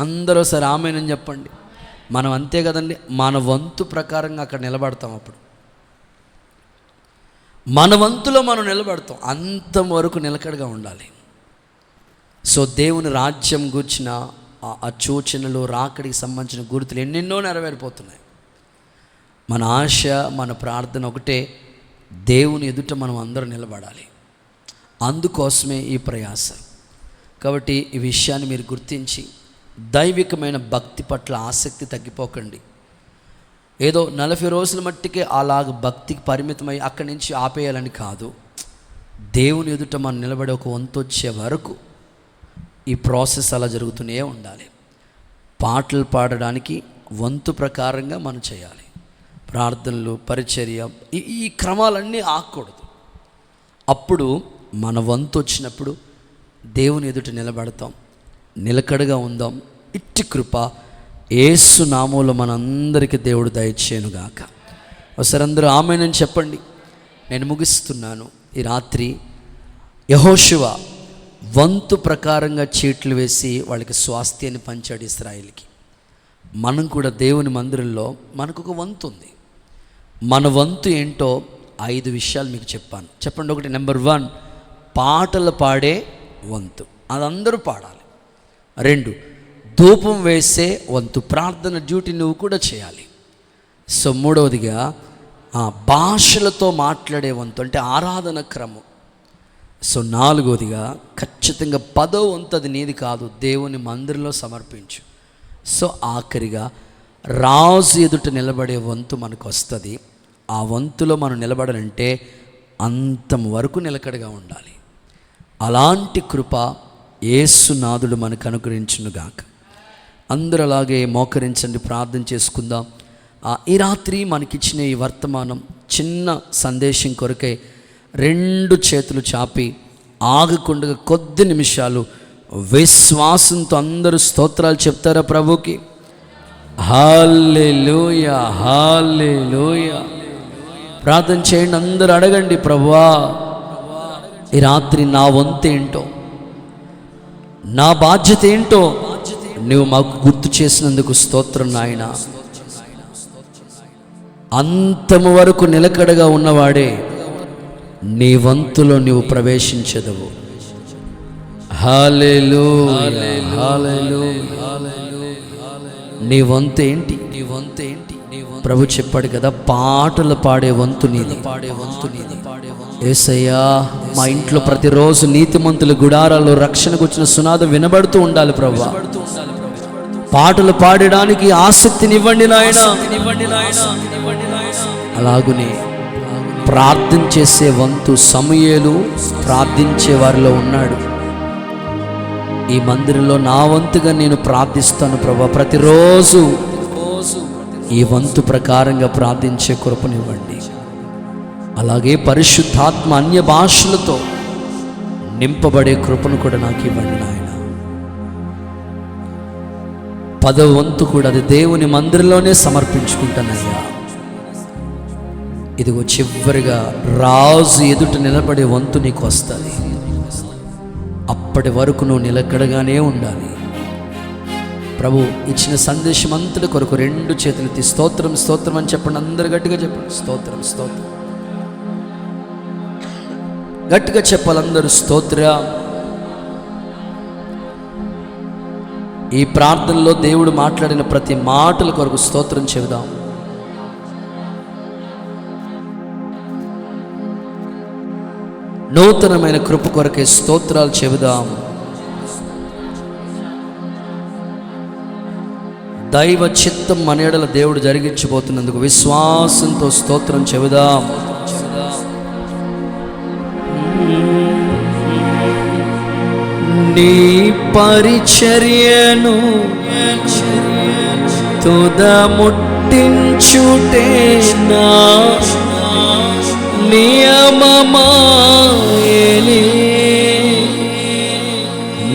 అందరూ సరే ఆమేనని చెప్పండి. మనం అంతే కదండి, మన వంతు ప్రకారంగా అక్కడ నిలబడతాం. అప్పుడు మన వంతులో మనం నిలబడతాం, అంతవరకు నిలకడగా ఉండాలి. సో దేవుని రాజ్యం గూర్చిన ఆ సూచనలు, రాకడికి సంబంధించిన గుర్తులు ఎన్నెన్నో నెరవేరిపోతున్నాయి. మన ఆశ, మన ప్రార్థన ఒకటే, దేవుని ఎదుట మనం అందరూ నిలబడాలి. అందుకోసమే ఈ ప్రయాస. కాబట్టి ఈ విషయాన్ని మీరు గుర్తించి దైవికమైన భక్తి పట్ల ఆసక్తి తగ్గిపోకండి. ఏదో 40 రోజుల మట్టికే అలాగ భక్తికి పరిమితమై అక్కడి నుంచి ఆపేయాలని కాదు. దేవుని ఎదుట మనం నిలబడే ఒక వంతు వచ్చే వరకు ఈ ప్రాసెస్ అలా జరుగుతూనే ఉండాలి. పాటలు పాడడానికి వంతు ప్రకారంగా మనం చేయాలి. ప్రార్థనలు, పరిచర్య, ఈ క్రమాలన్నీ ఆగకూడదు. అప్పుడు మన వంతు వచ్చినప్పుడు దేవుని ఎదుట నిలబడతాం, నిలకడగా ఉందాం. ఇట్టి కృప యేసు నామములో మనందరికీ దేవుడు దయచేయునుగాక. ఒకసారి అందరూ ఆమేనని చెప్పండి. నేను ముగిస్తున్నాను. ఈ రాత్రి యెహోషువ వంతు ప్రకారంగా చీట్లు వేసి వాళ్ళకి స్వాస్థ్యాన్ని పంచాడు ఇశ్రాయేలుకి. మనం కూడా దేవుని మందిరంలో మనకు ఒక వంతు ఉంది. మన వంతు ఏంటో 5 విషయాలు మీకు చెప్పాను. చెప్పండి. ఒకటి, నెంబర్ 1, పాటలు పాడే వంతు, అది అందరూ పాడాలి. 2, ధూపం వేసే వంతు, ప్రార్థన డ్యూటీ నువ్వు కూడా చేయాలి. సో 3వదిగా భాషలతో మాట్లాడే వంతు, అంటే ఆరాధన క్రమం. సో 4వదిగా ఖచ్చితంగా 10వ వంతు అది నీది కాదు, దేవుని మందిరంలో సమర్పించు. సో ఆఖరిగా రాజు ఎదుట నిలబడే వంతు మనకు వస్తుంది. ఆ వంతులో మనం నిలబడాలంటే అంతం వరకు నిలకడగా ఉండాలి. అలాంటి కృప యేసునాథుడు మనకు అనుగ్రహించునుగాక. అందరూ అలాగే మోకరించండి, ప్రార్థన చేసుకుందాం. ఈ రాత్రి మనకిచ్చిన ఈ వర్తమానం చిన్న సందేశం కొరకై 2 చేతులు చాపి ఆగకుండా కొద్ది నిమిషాలు విశ్వాసంతో అందరూ స్తోత్రాలు చెప్తారా ప్రభుకి? హల్లెలూయా, హల్లెలూయా. ప్రార్థన చేయండి, అందరూ అడగండి, ప్రభువా ఈ రాత్రి నా వంతు ఏంటో, నా బాధ్యత ఏంటో నువ్వు మాకు గుర్తు చేసినందుకు స్తోత్రం నాయనా. అంతము వరకు నిలకడగా ఉన్నవాడే నీ వంతులో నీవు ప్రవేశించదవు. హల్లెలూయా, హల్లెలూయా. నీ వంతు ఏంటి? నీ వంతు ఏంటి? ప్రభు చెప్పాడు కదా, పాటలు పాడే వంతు నీది. యేసయ్యా, మా ఇంట్లో ప్రతిరోజు నీతిమంతుల గుడారాల్లో రక్షణకు వచ్చిన సునాదం వినబడుతూ ఉండాలి ప్రభువా. పాటలు పాడడానికి ఆసక్తినివ్వండి నాయన. అలాగునే ప్రార్థన చేసే వంతు, సమూయేలు ప్రార్థించే వారిలో ఉన్నాడు. ఈ మందిరంలో నా వంతుగా నేను ప్రార్థిస్తాను ప్రభువా, ప్రతిరోజు ఈ వంతు ప్రకారంగా ప్రార్థించే కృపనివ్వండి. అలాగే పరిశుద్ధాత్మ అన్య భాషలతో నింపబడే కృపను కూడా నాకు ఇవ్వండి నాయన. 10వ వంతు కూడా అది దేవుని మందిరంలోనే సమర్పించుకుంటానయ్యా. ఇదిగో చివరిగా రాజు ఎదుట నిలబడే వంతు నీకు వస్తుంది. అప్పటి వరకు నువ్వు నిలకడగానే ఉండాలి. ప్రభు ఇచ్చిన సందేశం అంతటి కొరకు 2 చేతులెత్తి స్తోత్రం, స్తోత్రం అని చెప్పండి. అందరు గట్టిగా చెప్పండి, స్తోత్రం, స్తోత్రం. గట్టిగా చెప్పాలి అందరూ, స్తోత్ర. ఈ ప్రార్థనలో దేవుడు మాట్లాడిన ప్రతి మాటల కొరకు స్తోత్రం చెబుదాం. నూతనమైన కృప కొరకే స్తోత్రాలు చెబుదాం. దైవ చిత్తం మన ఎడల దేవుడు జరిగించబోతున్నందుకు విశ్వాసంతో స్తోత్రం చెబుదాం. నీ పరిచర్యను తుదముట్టించుటే నా నియమమాయెనే.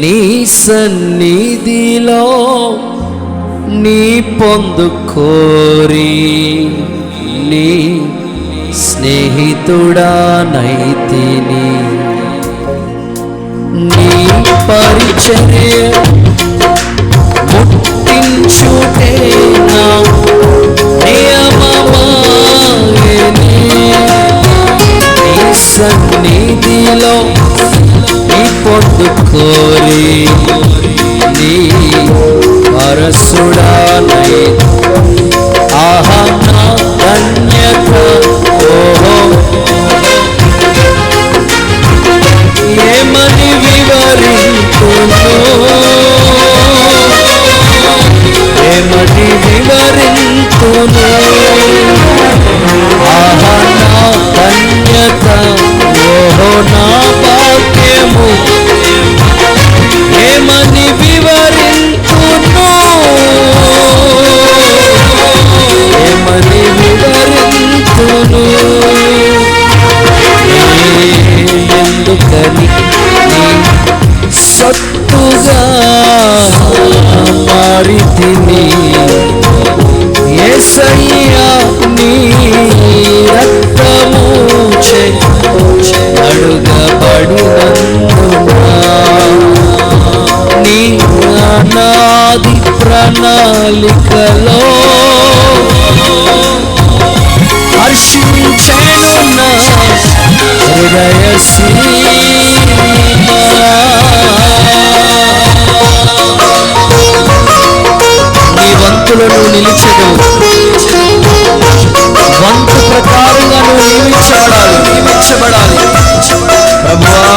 నీ సన్నిధిలో నీ పొందు కోరి నీ స్నేహితుడానైతిని. నీ పరిచర్య ముట్టించుటే నా నియమమాయెనే. నీ పొందుకోరి నీ వారసుడానై ఆహా నా ధన్యత ఓహో ఏమని వివరింతును ఏమని వివరింతును ఆహా నా ధన్యత ఓహో నా భాగ్యము ఏమని వివరింతును ఏమని వివరింతును ఎందుకని సత్తుగా మారితిని యేసయ్యా నీ రక్తము చే అడుగబడినందునా నీ అనాది ప్రణాళికలో హర్షించెను నా హృదయ సీమ నీ వంతులను నిలిచెను వంతు ప్రకారంగా నువ్వు నియమించబడాలి ప్రభువా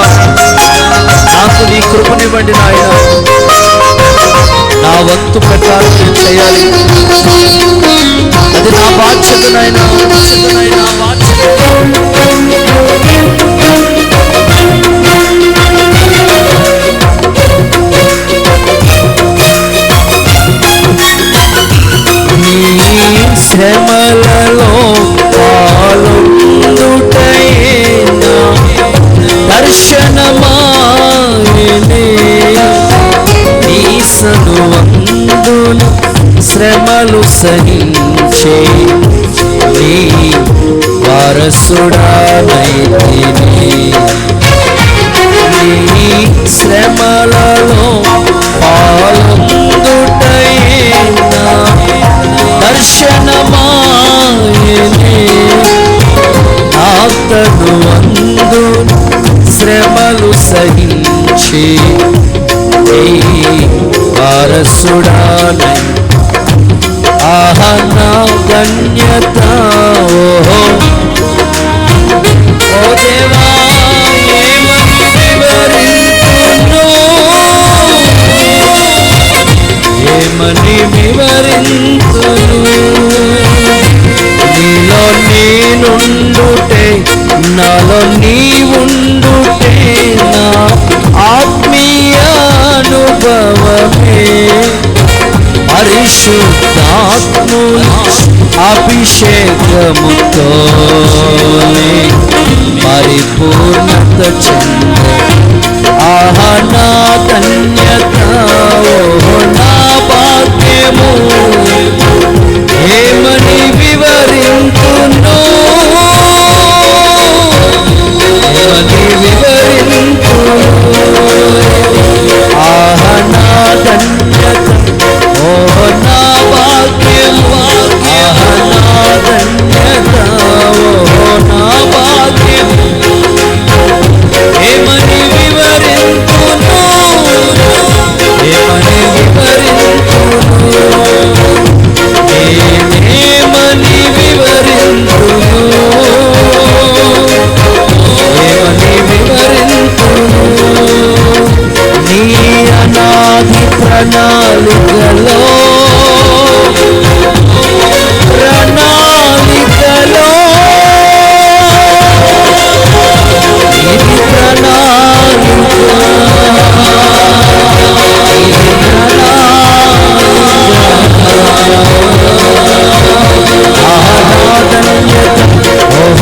నాకు నీ కృపనివ్వండి నాయన నా వంతు ప్రకారం నేను చేయాలి అది నా బాధ్యత నాయన నా బాధ్యత శ్రమలలో పాలుందుటైనా దర్శనమాయనే నీ సనువందును శ్రమలు సహించే నీ వారసుడానైతిని నీ శ్రమలలో పాలుందుటైనా దర్శనమాయనే ఆతను అందు శ్రమలు సహించి నీ వారసుడానై ఆహా నా ధన్యత ఓహో ఓ దేవా ఏమని వివరింతును ఏమని వివరింతును నీలో నేనుండుటే నాలో నీవుండుటే నా ఆత్మీయ అనుభవమే పరిశుద్ధాత్ముల అభిషేకముతోనే పరిపూర్ణత చెంద ఆహా నా ధన్యత ఓహో నా భాగ్యము ఏమని వివరింతును ఏమని వివరింతును ఆహా నా ధన్యత ఓహో నా భాగ్యము ఆహా నా ధన్యత ఓహో నా భాగ్యము ఏమని వివరింతును ఏమని వివరింతును ఏమని వివరింతును ఏమని వివరింతును నీ అనాది ప్రణాళికలో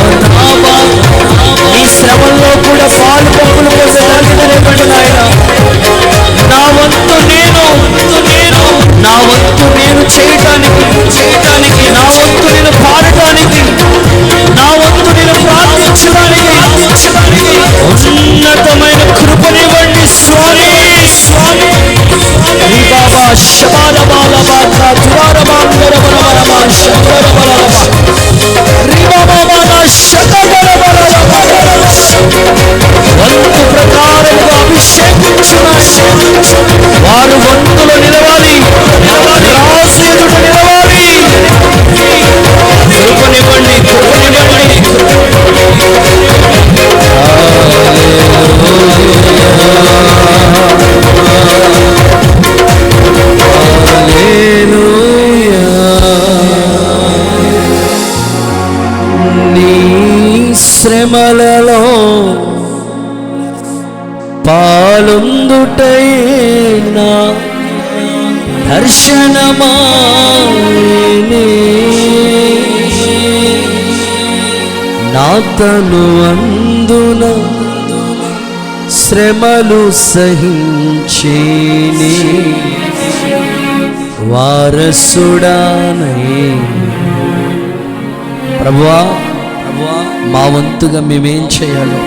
ఇది ఈ శ్రమంలో కూడా పాలు పంపులు పొందడానికి నాయన నా వంతు నేను చేయటానికి నా వంతు నేను పాడటానికి నా వంతు నేను ప్రార్థించడానికి ఉన్నతమైన కృపనివ్వండి స్వామి నీ బాబా శబాల బాల బాల దురార బాంగర బలబలమా శంకర బలబల రీ బాబా బాల శతబల బలబల వంతు ప్రకారముగా అభిషేకం వచ్చినా వారు వంతులు నిలవాలి, రాజు ఎదుట నిలవాలి. కృపనివ్వండి, కృపనివ్వండి. నీ శ్రమలలో పాలొందుటై నా దర్శనమాయనే, నా తను అందున శ్రమలు సహించేనే, వారసుడానై. ప్రభువా, మా వంతుగా మేమేం చేయాలో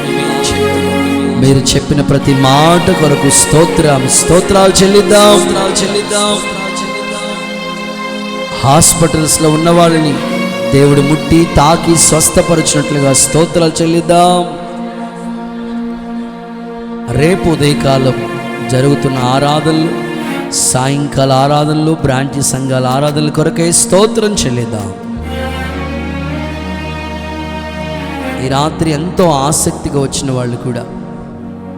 మీరు చెప్పిన ప్రతి మాట కొరకు స్తోత్రాలు చెల్లిద్దాం. హాస్పిటల్స్లో ఉన్న వాళ్ళని దేవుడు ముట్టి తాకి స్వస్థపరిచినట్లుగా స్తోత్రాలు చెల్లిద్దాం. రేపు ఉదయకాలం జరుగుతున్న ఆరాధనలు, సాయంకాల ఆరాధనలు, బ్రాంచ్ సంఘాల ఆరాధనల కొరకై స్తోత్రం చెల్లిద్దాం. ఈ రాత్రి ఎంతో ఆసక్తిగా వచ్చిన వాళ్ళు కూడా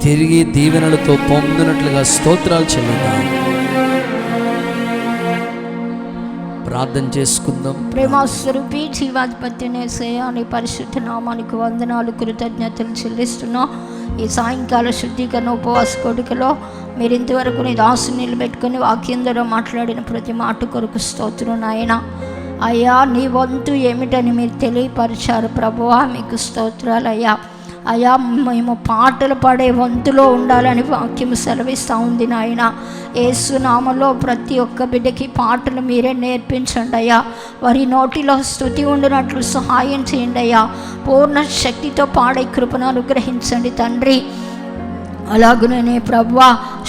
తిరిగి దీవెనలతో పొందినట్లుగా స్తోత్రాలు చెల్లిద్దాం. ప్రార్థన చేసుకుందాం. ప్రేమస్వరూపి జీవాధిపత్యనే నీ పరిశుద్ధ నామానికి వందనాలు, కృతజ్ఞతలు చెల్లిస్తున్నాం. ఈ సాయంకాల శుద్ధీకరణ ఉపవాస కోడికలో మీరు ఇంతవరకు నీ దాసుని నిలబెట్టుకుని వాక్యం ద్వారా మాట్లాడిన ప్రతి మాట కొరకు స్తోత్రం నాయన. అయ్యా, నీ వంతు ఏమిటని మీరు తెలియపరిచారు ప్రభువా, మీకు స్తోత్రాలు అయ్యా. అయ్యా, మేము పాటలు పాడే వంతులో ఉండాలని వాక్యం సెలవిస్తూ ఉంది నాయన. యేసు నామములో ప్రతి ఒక్క బిడ్డకి పాటలు మీరే నేర్పించండి అయ్యా. వారి నోటిలో స్తుతి ఉండినట్లు సహాయం చేయండి అయ్యా. పూర్ణ శక్తితో పాడే కృపను అనుగ్రహించండి తండ్రి. అలాగునే ప్రభువా,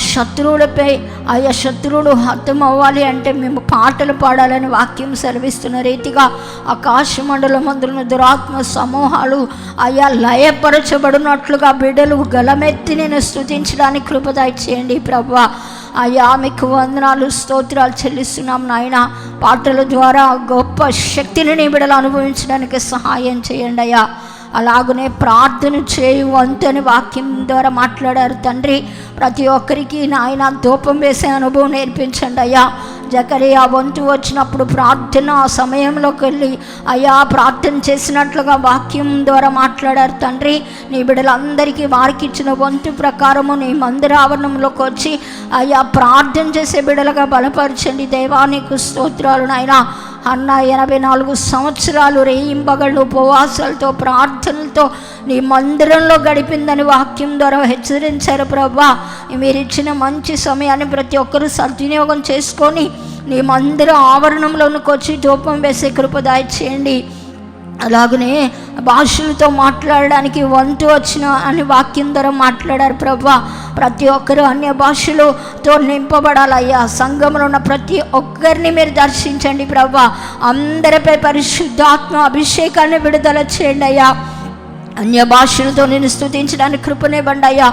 శత్రువులపై అయ్యా శత్రువులు హతం అవ్వాలి అంటే మేము పాటలు పాడాలని వాక్యం సెలవిస్తున్న రీతిగా ఆకాశ మండలమందున దురాత్మ సమూహాలు అయ్యా లయపరచబడినట్లుగా బిడ్డలు గలమెత్తి నేను స్తుతించడానికి కృప దయచేయండి ప్రభువా. అయ్యా, మీకు వందనాలు, స్తోత్రాలు చెల్లిస్తున్నాం నాయన. పాటల ద్వారా గొప్ప శక్తిని నీ బిడ్డలు అనుభవించడానికి సహాయం చేయండి అయ్యా. అలాగనే ప్రార్థన చేయవంతని వాక్యం ద్వారా మాట్లాడారు తండ్రి. ప్రతి ఒక్కరికి నాయన ధూపం వేసే అనుభవం నేర్పించండి అయ్యా. జకరియా వంతు వచ్చినప్పుడు ప్రార్థన సమయంలోకి వెళ్ళి అయ్యా ప్రార్థన చేసినట్లుగా వాక్యం ద్వారా మాట్లాడారు తండ్రి. నీ బిడ్డలందరికీ వారికి ఇచ్చిన వంతు ప్రకారము నీ మందిర ఆవరణంలోకి వచ్చి అయ్యా ప్రార్థన చేసే బిడ్డలుగా బలపరచండి దేవా. నీకు స్తోత్రాలు నాయన. అన్న 84 సంవత్సరాలు రేయింబగళ్ళు ఉపవాసాలతో ప్రార్థనలతో నీ మందిరంలో గడిపిందని వాక్యం ద్వారా హెచ్చరించారు ప్రభా. మీరు ఇచ్చిన మంచి సమయాన్ని ప్రతి ఒక్కరూ సద్వినియోగం చేసుకొని నీ మందిర ఆవరణంలోనికి వచ్చి ధూపం వేసే కృప దయచేయండి. అలాగనే భాషలతో మాట్లాడడానికి వంతు వచ్చిన అని వాక్యం ద్వారా మాట్లాడారు ప్రభా. ప్రతి ఒక్కరూ అన్య భాషలతో నింపబడాలయ్యా. సంఘంలో ఉన్న ప్రతి ఒక్కరిని మీరు దర్శించండి ప్రభా. అందరిపై పరిశుద్ధాత్మ అభిషేకాన్ని విడుదల చేయండి అయ్యా. అన్య భాషలతో నేను స్తుతించడానికి కృపనివ్వండి అయ్యా.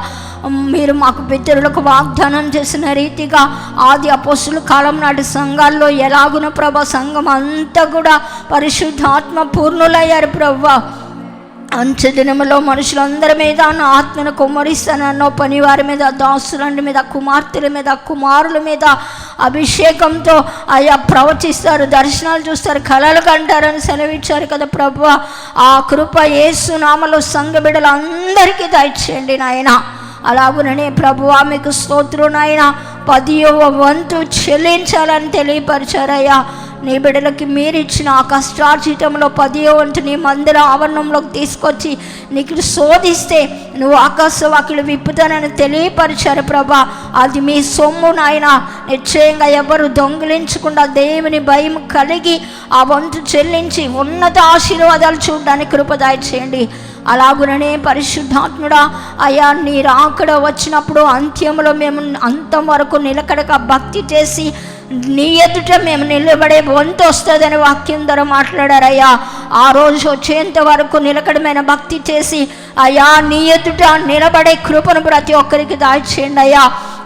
మీరు మాకు పితరులకు వాగ్దానం చేసిన రీతిగా ఆది అపోస్తుల కాలం నాటి సంఘాల్లో ఎలాగున ప్రభా సంఘం అంతా కూడా పరిశుద్ధాత్మ పూర్ణులయ్యారు ప్రభా. అంచె దినములో మనుషులందరి మీద నా ఆత్మను కుమ్మరిస్తానన్నో, పని వారి మీద, దాసులండి మీద, కుమార్తెల మీద, కుమారుల మీద అభిషేకంతో అయ్యా ప్రవచిస్తారు, దర్శనాలు చూస్తారు, కలలు కంటారని సెలవిచ్చారు కదా ప్రభు. ఆ కృప యేసు నామములో సంఘ బిడ్డలందరికీ దయచేయండి నాయన. అలాగుననే ప్రభువా మీకు స్తోత్రం నాయన. 10వ వంతు చెల్లించాలని తెలియపరిచారయ్యా. నీ బిడ్డలకి మీరిచ్చిన ఆ కష్టార్జితంలో 10వ వంతు నీ మందిర ఆవరణంలోకి తీసుకొచ్చి నీకు శోధిస్తే నువ్వు ఆకాశవాకులు విప్పుతానని తెలియపరిచారు ప్రభా. అది మీ సొమ్ము నాయన. నిశ్చయంగా ఎవరు దొంగిలించకుండా దేవుని భయం కలిగి ఆ వంతు చెల్లించి ఉన్నత ఆశీర్వాదాలు చూడడానికి కృప దయచేయండి. అలాగుననే పరిశుద్ధాత్ముడా అయ్యా నీ రాకడ వచ్చినప్పుడు అంత్యంలో మేము అంతం వరకు నిలకడగా భక్తి చేసి నీ ఎదుట మేము నిలబడే వంతు వస్తుందని వాక్యం ద్వారా మాట్లాడారయ్యా. ఆ రోజు వచ్చేంత వరకు నిలకడమైన భక్తి చేసి అయ్యా నీ ఎదుట నిలబడే కృపను ప్రతి ఒక్కరికి దాయిచేయండి అయ్యా.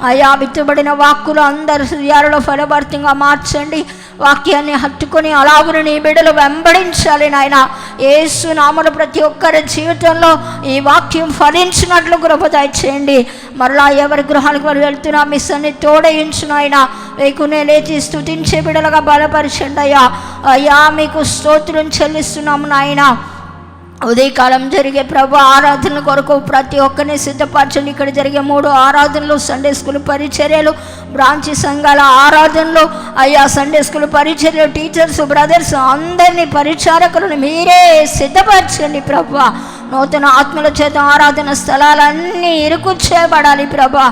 అయ్యా విత్తబడిన వాక్కులు అందరి హృదయాలలో ఫలభరితంగా మార్చండి. వాక్యాన్ని హత్తుకొని అలాగున నీ బిడ్డలు వెంబడించాలి నాయన. యేసు నామమున ప్రతి ఒక్కరి జీవితంలో ఈ వాక్యం ఫలించినట్లు కృప దయచేయండి. మరలా ఎవరి గృహాలకు వారు వెళ్తున్నా మీ సన్నిధి తోడయించు నాయన. వేకునే లేచి స్తుతించే బిడ్డలుగా బలపరచండి అయ్యా. అయ్యా మీకు స్తోత్రం చెల్లిస్తున్నాము నాయన. ఉదయకాలం జరిగే ప్రభు ఆరాధనల కొరకు ప్రతి ఒక్కరిని సిద్ధపరచండి. ఇక్కడ జరిగే 3 ఆరాధనలు, సండే స్కూల్ పరిచర్యలు, బ్రాంచి సంఘాల ఆరాధనలు, అయ్యా సండే స్కూల్ పరిచర్యలు, టీచర్స్, బ్రదర్స్ అందరినీ పరిచారకులను మీరే సిద్ధపరచండి ప్రభు. నూతన ఆత్మల చేత ఆరాధన స్థలాలన్నీ ఇరుకు చేయబడాలి ప్రభా.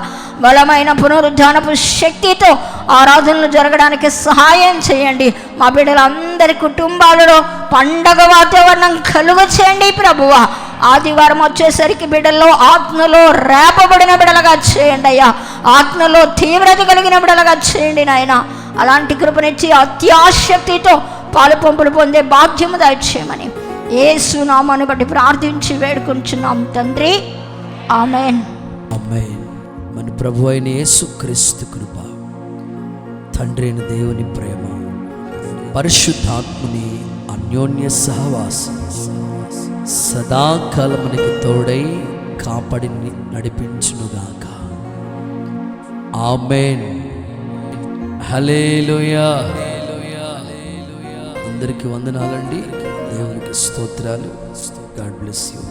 బలమైన పునరుద్ధానపు శక్తితో ఆరాధనలు జరగడానికి సహాయం చేయండి. మా బిడ్డలందరి కుటుంబాలలో పండగ వాతావరణం కలుగ చేయండి ప్రభువా. ఆదివారం వచ్చేసరికి బిడ్డల్లో ఆత్మలో రేపబడిన బిడ్డలుగా చేయండి అయ్యా. ఆత్మలో తీవ్రత కలిగిన బిడ్డలుగా చేయండి నాయన. అలాంటి కృపనిచ్చి అత్యాశక్తితో పాలు పంపులు పొందే భాగ్యము దయచేయమని యేసు నామమును బట్టి ప్రార్థించి వేడుకుంటున్నాం తండ్రి. ఆమేన్. ఆమేన్. మన ప్రభు అయిన యేసుక్రీస్తు కృప, తండ్రి అయిన దేవుని ప్రేమ, పరిశుద్ధాత్ముని అన్యోన్య సహవాసం సదాకాలం మనకి తోడై కాపాడి నడిపించునుగాక. ఆమేన్. హల్లెలూయా. అందరికీ వందనాలండి. దేవునికి స్తోత్రాలు. God bless you.